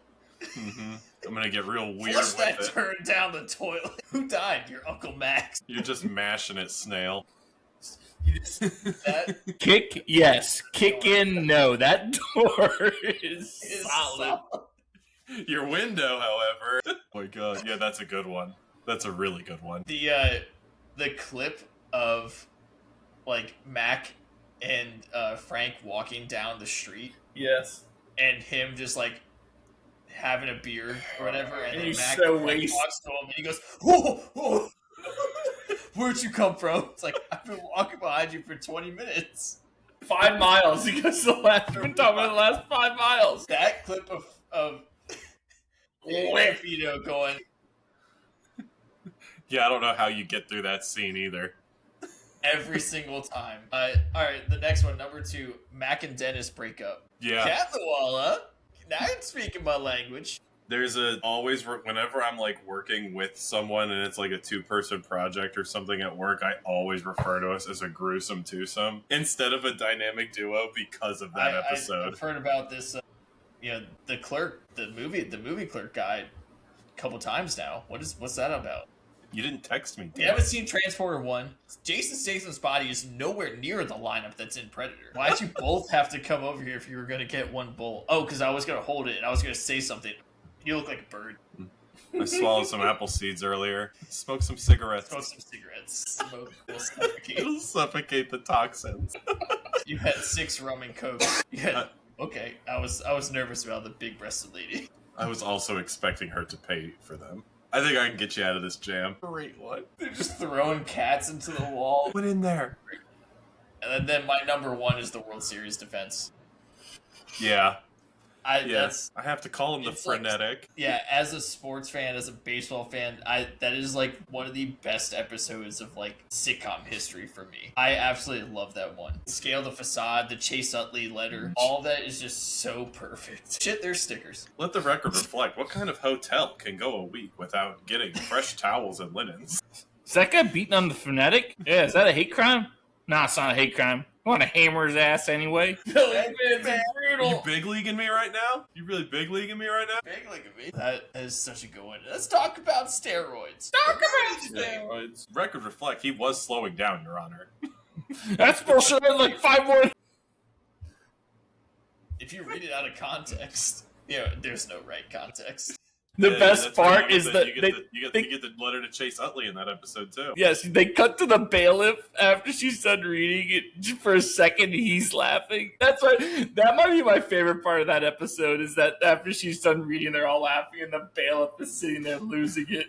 hmm I'm gonna get real weird Flush with that it. turn down the toilet. Who died? Your Uncle Max. You're just mashing it, snail. That kick, yes. Kick in, no. That door is is solid. Your window, however. Oh my god. Yeah, that's a good one. That's a really good one. The clip of like Mac and Frank walking down the street Yes. and him just like having a beer or whatever, and then He's Mac so Frank wasted. walks to him and he goes, "Whoa, whoa. Where'd you come from?" It's like, I've been walking behind you for 20 minutes. 5 miles. He goes the last. We're talking about the last 5 miles. That clip of Vito going, Yeah, I don't know how you get through that scene either. every single time. All right, the next one, number 2, Mac and Dennis break up. Yeah. Cat the wall, huh? Now you're speaking my language. There's whenever I'm like working with someone and it's like a 2-person project or something at work, I always refer to us as a gruesome twosome instead of a dynamic duo because of that episode. I've heard about this. The clerk, the movie clerk guy, a couple times now. What's that about? You didn't text me. You Dan. haven't seen Transporter 1? Jason Statham's body is nowhere near the lineup that's in Predator. Why'd you both have to come over here if you were going to get one bowl? Oh, because I was going to hold it and I was going to say something. You look like a bird. I swallowed some apple seeds earlier. Smoked some cigarettes. Smoke some cigarettes. Smoke will suffocate. It'll suffocate the toxins. You had 6 rum and coke. You had, okay, I was nervous about the big-breasted lady. I was also expecting her to pay for them. I think I can get you out of this jam. Great one. They're just throwing cats into the wall. Put in there. And then my number 1 is the World Series defense. Yeah. That's I have to call him the it's like- frenetic. yeah. As a sports fan, as a baseball fan, that is like one of the best episodes of like sitcom history for me. I absolutely love that one. Scale the Facade, the Chase Utley letter, all of that is just so perfect. Shit, there's stickers. Let the record reflect. What kind of hotel can go a week without getting fresh towels and linens? Is that guy beating on the Phonetic? Yeah, is that a hate crime? Nah, it's not a hate crime. I want to hammer his ass anyway. Billy fans are You brutal. big leaguing me right now? You really big leaguing me right now? Big look at me. That is such a good one. Let's talk about steroids. Steroids. Record reflect. He was slowing down, Your Honor. That's bullshit. Like 5 more. If you read it out of context, there's no right context. The Yeah, best that's right. part You is get that the- you get the letter to Chase Utley in that episode too. yes, they cut to the bailiff after she's done reading it. Just for a second, he's laughing. That's why that might be my favorite part of that episode. Is that after she's done reading, they're all laughing, and the bailiff is sitting there losing it.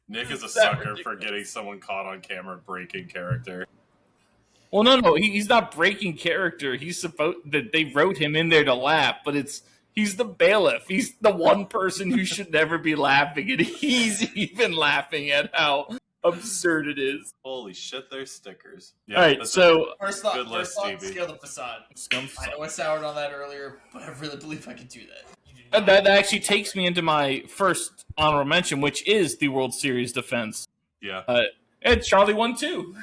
Nick is a That sucker for ridiculous. getting someone caught on camera breaking character. Well, no, he's not breaking character. He's supposed that they wrote him in there to laugh, but he's the bailiff. He's the one person who should never be laughing, and he's even laughing at how absurd it is. Holy shit, there's stickers. Yeah, All right, that's so First thought, Good list, Stevie. Scale the Facade. scum. I know I soured on that earlier, but I really believe I can do that. You do not. That actually takes me into my first honorable mention, which is the World Series defense. yeah. And Charlie won too.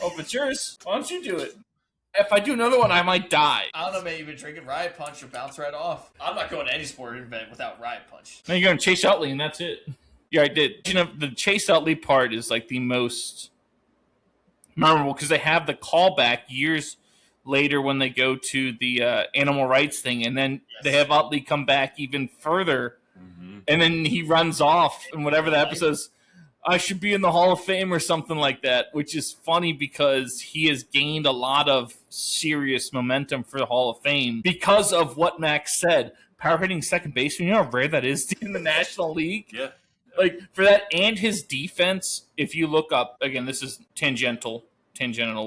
Oh, if it's yours, why don't you do it? If I do another one, I might die. I don't know, man. You've been drinking Riot Punch, you'll bounce right off. I'm not going to any sporting event without Riot Punch. Now you're going to Chase Utley, and that's it. Yeah, I did. You know, the Chase Utley part is like the most memorable because they have the callback years later when they go to the animal rights thing, and then Yes. they have Utley come back even further, Mm-hmm. and then he runs off, and whatever the episode is, I should be in the Hall of Fame or something like that, which is funny because he has gained a lot of serious momentum for the Hall of Fame because of what Max said. Power hitting second baseman, you know how rare that is in the National League? Yeah. Like, for that and his defense, if you look up, again, this is tangential,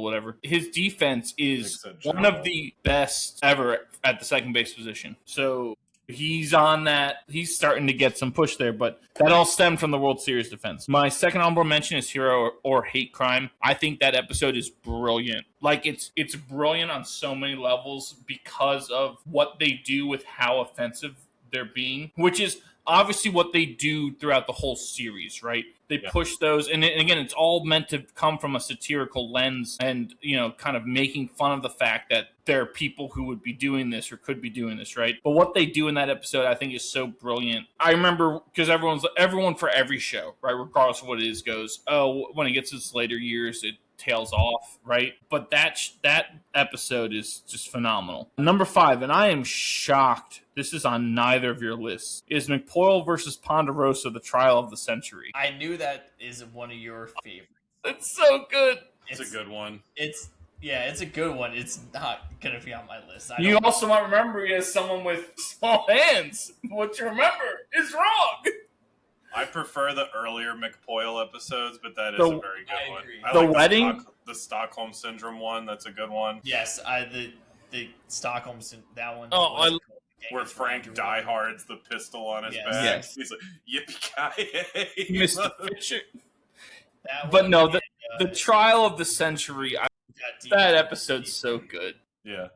whatever. His defense is Except one general. of the best ever at the second base position. So he's on that. He's starting to get some push there, but that all stemmed from the World Series defense. My second honorable mention is Hero or Hate Crime. I think that episode is brilliant. Like, it's brilliant on so many levels because of what they do with how offensive they're being, which is obviously what they do throughout the whole series, right? They Yeah. push those, and again, it's all meant to come from a satirical lens and, you know, kind of making fun of the fact that there are people who would be doing this or could be doing this, right? But what they do in that episode, I think, is so brilliant. I remember, because everyone for every show, right, regardless of what it is, goes, oh, when it gets to its later years, it tails off, right? But that episode is just phenomenal. Number 5, and I am shocked this is on neither of your lists, is McPoyle versus Ponderosa, the trial of the century. I knew that is one of your favorites. It's so good. It's a good one. It's a good one. It's not gonna be on my list. You also might remember you as someone with small hands. What you remember is wrong. I prefer the earlier McPoyle episodes, but that is The- a very good I one. agree. I The like wedding? the Stockholm Syndrome one. That's a good one. Yes, the Stockholm that one. Oh, was I- Where Genghis Frank Khan. diehards the pistol on his Yes. back. Yes. He's like, yippee-ki-yay. Mr. Fisher. That But one, no, and, The trial of the century. got That deep. episode's so good. Yeah.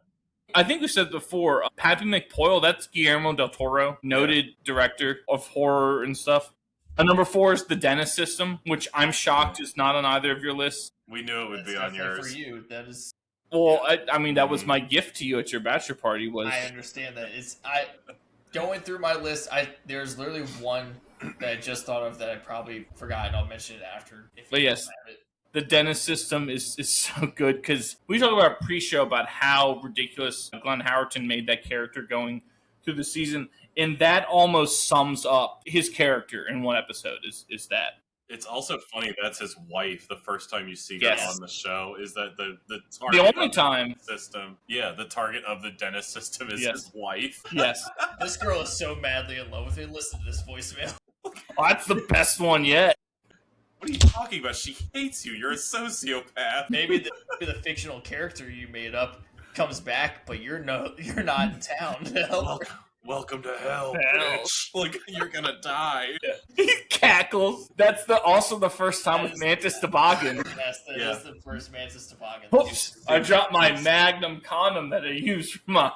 I think we said before, Pappy McPoyle, that's Guillermo del Toro, noted director of horror and stuff. Number 4 is The Dennis System, which I'm shocked is not on either of your lists. We knew it would That's be on definitely yours. for you. That is. Well, I mean, that was my gift to you at your bachelor party was... I understand that. Going through my list. There's literally one that I just thought of that I probably forgot, and I'll mention it after. If But you yes. don't have it. The Dennis System is so good because we talked about pre-show about how ridiculous Glenn Howerton made that character going through the season, and that almost sums up his character in one episode. Is that It's also funny that's his wife. The first time you see her Yes. on the show is that the the target only of time? the system. Yeah, the target of the dentist system is Yes. his wife. Yes, This girl is so madly in love with him. Listen to this voicemail. oh, that's the best one yet. What are you talking about? She hates you. You're a sociopath. Maybe the fictional character you made up comes back, but you're not in town to help. Welcome to hell, Hell. bitch. Like, you're gonna die. He cackles. That's also the first time with Mantis Toboggan. That's the first Mantis Toboggan. Oops! I dropped my Magnum condom that I use for my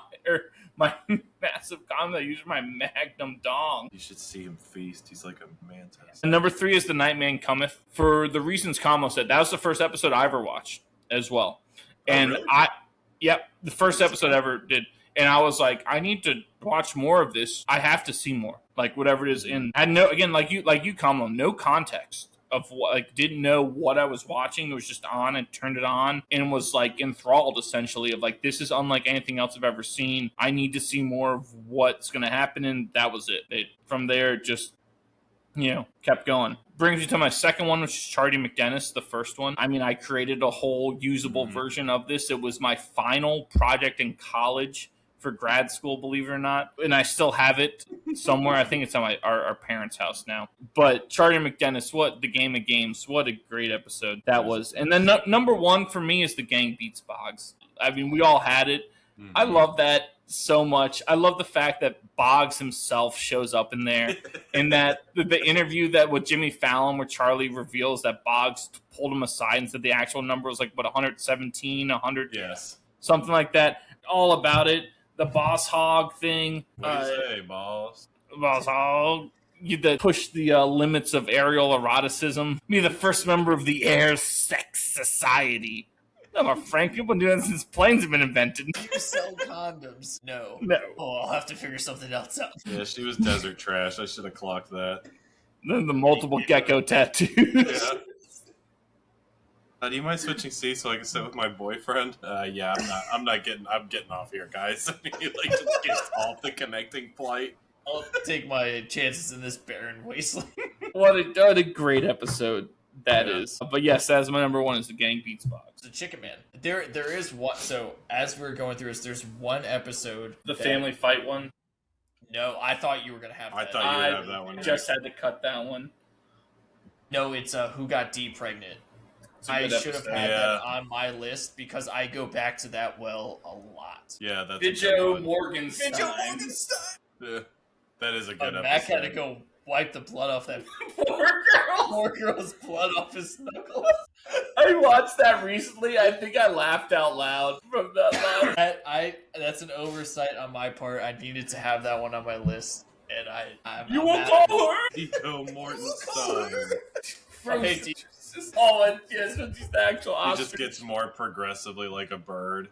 massive condom that I use for my Magnum dong. You should see him feast. He's like a mantis. And number 3 is The Nightman Cometh. For the reasons Kamo said, that was the first episode I ever watched as well. And really? the first episode I ever did. And I was like, I need to watch more of this. I have to see more, like whatever it is. And I know, again, like you, Kamo, no context of what, like, didn't know what I was watching. It was just on and turned it on and was like enthralled essentially of like, this is unlike anything else I've ever seen. I need to see more of what's going to happen. And that was it. From there, just, kept going. Brings me to my second one, which is Charlie McDennis, the first one. I mean, I created a whole usable version of this. It was my final project in college for grad school, believe it or not. And I still have it somewhere. I think it's on our parents' house now. But Charlie McDennis, what the game of games. What a great episode that was. And then number 1 for me is The Gang Beats Boggs. I mean, we all had it. Mm-hmm. I love that so much. I love the fact that Boggs himself shows up in there. And that the interview that with Jimmy Fallon where Charlie reveals that Boggs pulled him aside and said the actual number was like, 117, 100? Yes. Something like that. All about it. The Boss Hog thing. What do you say, boss? Boss Hog. You push the limits of aerial eroticism. Be the first member of the Air Sex Society. No, Frank, people doing this since planes have been invented. You sell condoms? No. Oh, I'll have to figure something else out. Yeah, she was desert trash. I should have clocked that. Then the multiple gecko tattoos. Yeah. Do you mind switching seats so I can sit with my boyfriend? Yeah, I'm getting off here, guys. He just gets off the connecting flight. I'll take my chances in this barren wasteland. What a great episode that is. But yes, that's my number 1 is The Gang Beats Boggs. The Chicken Man. There is one. So as we're going through this, there's one episode. The family fight one. No, I thought you were gonna have that. I thought you would have that one. Just had to cut that one. No, it's Who Got D Pregnant. I should have had that on my list because I go back to that well a lot. Yeah, that's Viggo Morgenstein. Yeah, that is a good episode. Mac had to go wipe the blood off that poor girl's blood off his knuckles. I watched that recently. I think I laughed out loud from that line. That's an oversight on my part. I needed to have that one on my list, and I'm you will call her Viggo Mortensen. Yes, but he's the actual He just gets more progressively like a bird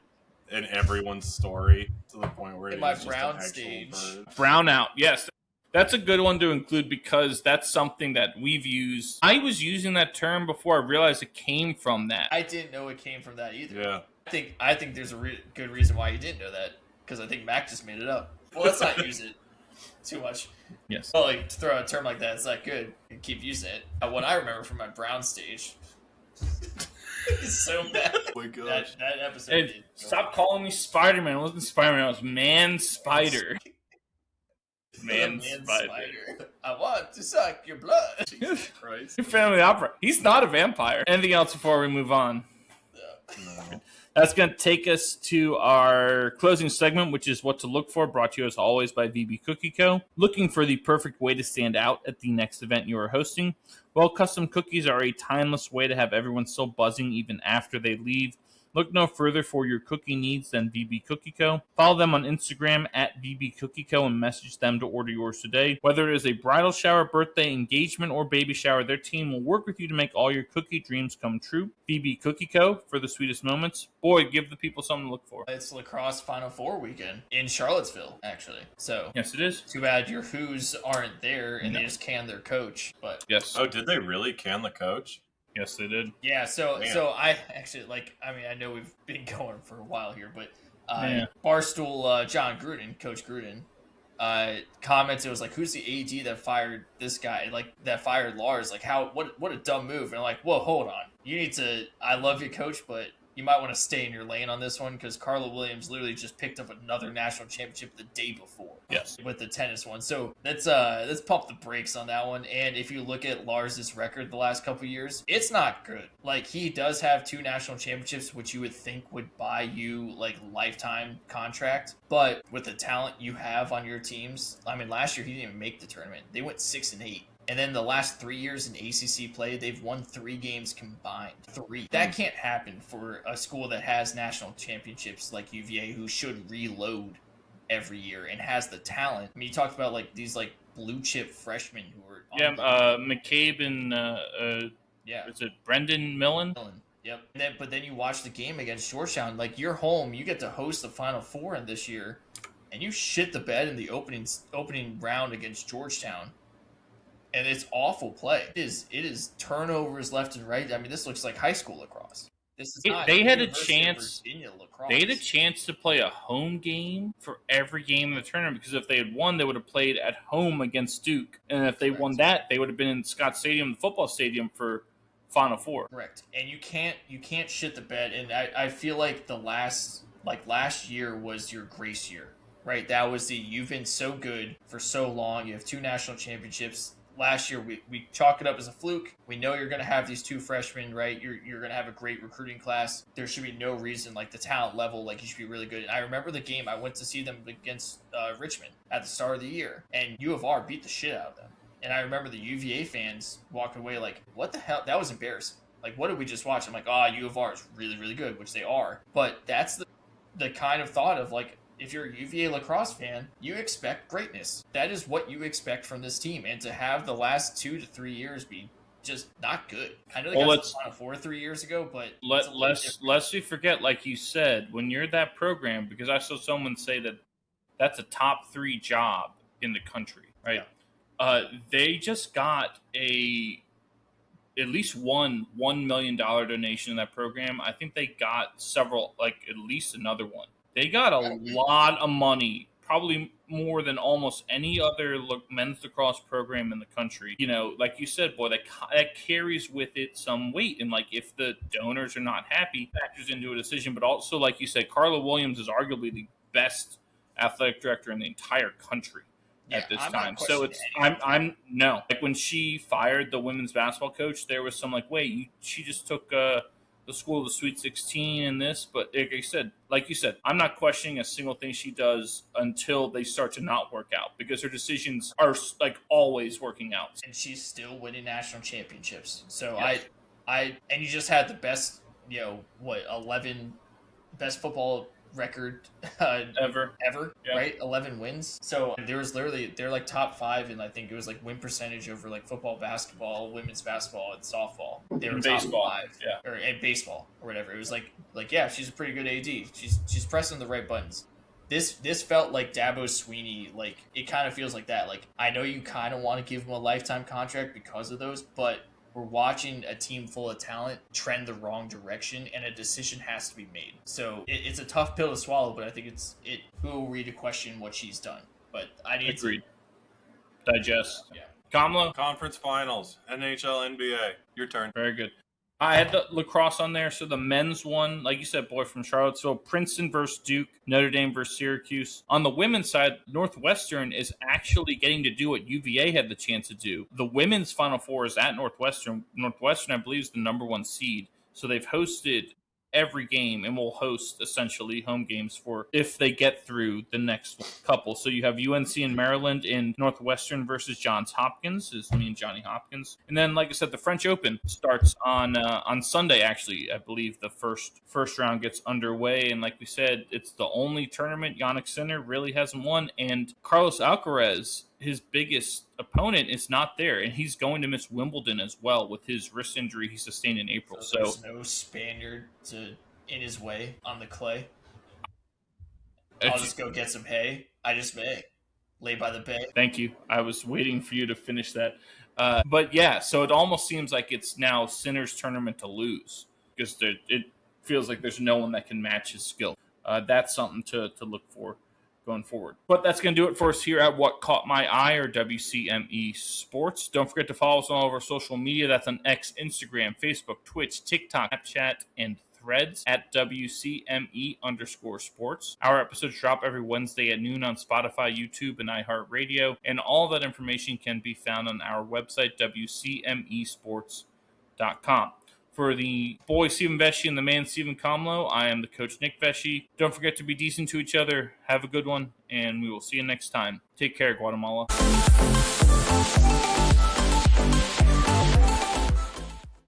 in everyone's story to the point where my he's brown just an stage. actual bird. Brown out, yes. That's a good one to include because that's something that we've used. I was using that term before I realized it came from that. I didn't know it came from that either. Yeah. I think there's a good reason why you didn't know that because I think Mac just made it up. Well, let's not use it too much. Yes. Well, like to throw out a term like that, it's not good. You keep using it. What I remember from my brown stage is so bad. Oh my gosh. That episode. Hey, stop calling me Spider-Man. It wasn't Spider-Man. It was Man Spider. Man Spider. I want to suck your blood. Jesus Christ. Your family opera. He's not a vampire. Anything else before we move on? No. That's going to take us to our closing segment, which is What to Look For, brought to you as always by VB Cookie Co. Looking for the perfect way to stand out at the next event you are hosting? Well, custom cookies are a timeless way to have everyone still buzzing even after they leave. Look no further for your cookie needs than VB Cookie Co. Follow them on Instagram at VB Cookie Co. and message them to order yours today. Whether it is a bridal shower, birthday, engagement, or baby shower, their team will work with you to make all your cookie dreams come true. VB Cookie Co. for the sweetest moments. Boy, give the people something to look for. It's lacrosse Final Four weekend in Charlottesville, actually. So yes, it is. Too bad your Who's aren't there and they just canned their coach. But yes. Oh, did they really can the coach? Yes, they did. Yeah, so I actually I know we've been going for a while here, but Barstool John Gruden, Coach Gruden, commented, it was like, who's the AD that fired this guy? Like that fired Lars? Like what a dumb move. And I'm like, whoa, hold on. You need to I love you, coach, but you might want to stay in your lane on this one because Carla Williams literally just picked up another national championship the day before. Yes. With the tennis one. So let's pump the brakes on that one. And if you look at Lars's record the last couple years, it's not good. Like, he does have 2 national championships, which you would think would buy you like lifetime contract. But with the talent you have on your teams, I mean, last year he didn't even make the tournament. They went 6-8. And then the last 3 years in ACC play, they've won 3 games combined. 3. That can't happen for a school that has national championships like UVA, who should reload every year and has the talent. I mean, you talked about like these like blue chip freshmen who are McCabe and is it Brendan Millen? Yep. But then you watch the game against Georgetown. Like, you're home, you get to host the Final Four in this year, and you shit the bed in the opening round against Georgetown. And it's awful play. It is turnovers left and right. I mean, this looks like high school lacrosse. This is not they had a University of chance. Virginia lacrosse. They had a chance to play a home game for every game in the tournament, because if they had won, they would have played at home against Duke, and if they won that, they would have been in Scott Stadium, the football stadium, for Final Four. Correct. And you can't shit the bed. And I feel like last year was your grace year, right? That was you've been so good for so long. You have 2 national championships. Last year, we chalk it up as a fluke. We know you're going to have these 2 freshmen, right? You're going to have a great recruiting class. There should be no reason, like the talent level, like you should be really good. And I remember the game, I went to see them against Richmond at the start of the year, and U of R beat the shit out of them. And I remember the UVA fans walking away like, what the hell? That was embarrassing. Like, what did we just watch? I'm like, U of R is really, really good, which they are. But that's the kind of thought of like, if you're a UVA lacrosse fan, you expect greatness. That is what you expect from this team. And to have the last 2 to 3 years be just not good. I know they got to the Final Four 3 years ago, but lest we forget, like you said, when you're that program, because I saw someone say that that's a top 3 job in the country, right? Yeah. They just got at least $1 million donation in that program. I think they got several, like at least another one. They got a lot of money, probably more than almost any other men's lacrosse program in the country. You know, like you said, boy, that carries with it some weight. And like, if the donors are not happy, factors into a decision. But also, like you said, Carla Williams is arguably the best athletic director in the entire country at this time. So I'm no. Like, when she fired the women's basketball coach, there was some like, wait, she just took the school of the Sweet 16 and this, but like you said, I'm not questioning a single thing she does until they start to not work out, because her decisions are like always working out. And she's still winning national championships. So yes. And you just had the best, 11 best football record ever, yeah. Right? 11 wins. So they're like top 5, and I think it was like win percentage over like football, basketball, women's basketball, and softball. They were baseball, top 5, yeah, and baseball or whatever. It was like yeah, she's a pretty good AD. She's pressing the right buttons. This felt like Dabo Swinney. Like, it kind of feels like that. Like, I know you kind of want to give him a lifetime contract because of those, but we're watching a team full of talent trend the wrong direction, and a decision has to be made. So it's a tough pill to swallow, but I think who are we to question what she's done? But I need Agreed. To digest. Yeah. Kamala? Conference finals, NHL, NBA. Your turn. Very good. I had the lacrosse on there. So the men's one, like you said, boy, from Charlottesville, Princeton versus Duke, Notre Dame versus Syracuse. On the women's side, Northwestern is actually getting to do what UVA had the chance to do. The women's Final Four is at Northwestern. Northwestern, I believe, is the number 1 seed. So they've hosted every game and will host essentially home games for if they get through the next couple. So you have UNC in Maryland in Northwestern versus Johns Hopkins, is me and Johnny Hopkins. And then, like I said, the French Open starts on Sunday. Actually, I believe the first round gets underway. And like we said, it's the only tournament Jannik Sinner really hasn't won. And Carlos Alcaraz, his biggest opponent, is not there, and he's going to miss Wimbledon as well with his wrist injury he sustained in April. So there's no Spaniard in his way on the clay. I'll just go get some hay. I just may lay by the bay. Thank you. I was waiting for you to finish that. But yeah, so it almost seems like it's now Sinner's tournament to lose, because it feels like there's no one that can match his skill. That's something to look for going forward. But that's going to do it for us here at What Caught My Eye, or WCME Sports. Don't forget to follow us on all of our social media. That's on X, Instagram, Facebook, Twitch, TikTok, Snapchat, and threads at WCME_sports. Our episodes drop every Wednesday at noon on Spotify, YouTube, and iHeartRadio, and all that information can be found on our website, WCMEsports.com. For the boy Stephen Vesci and the man Stephen Comlow, I am the coach Nick Vesci. Don't forget to be decent to each other. Have a good one, and we will see you next time. Take care, Guatemala.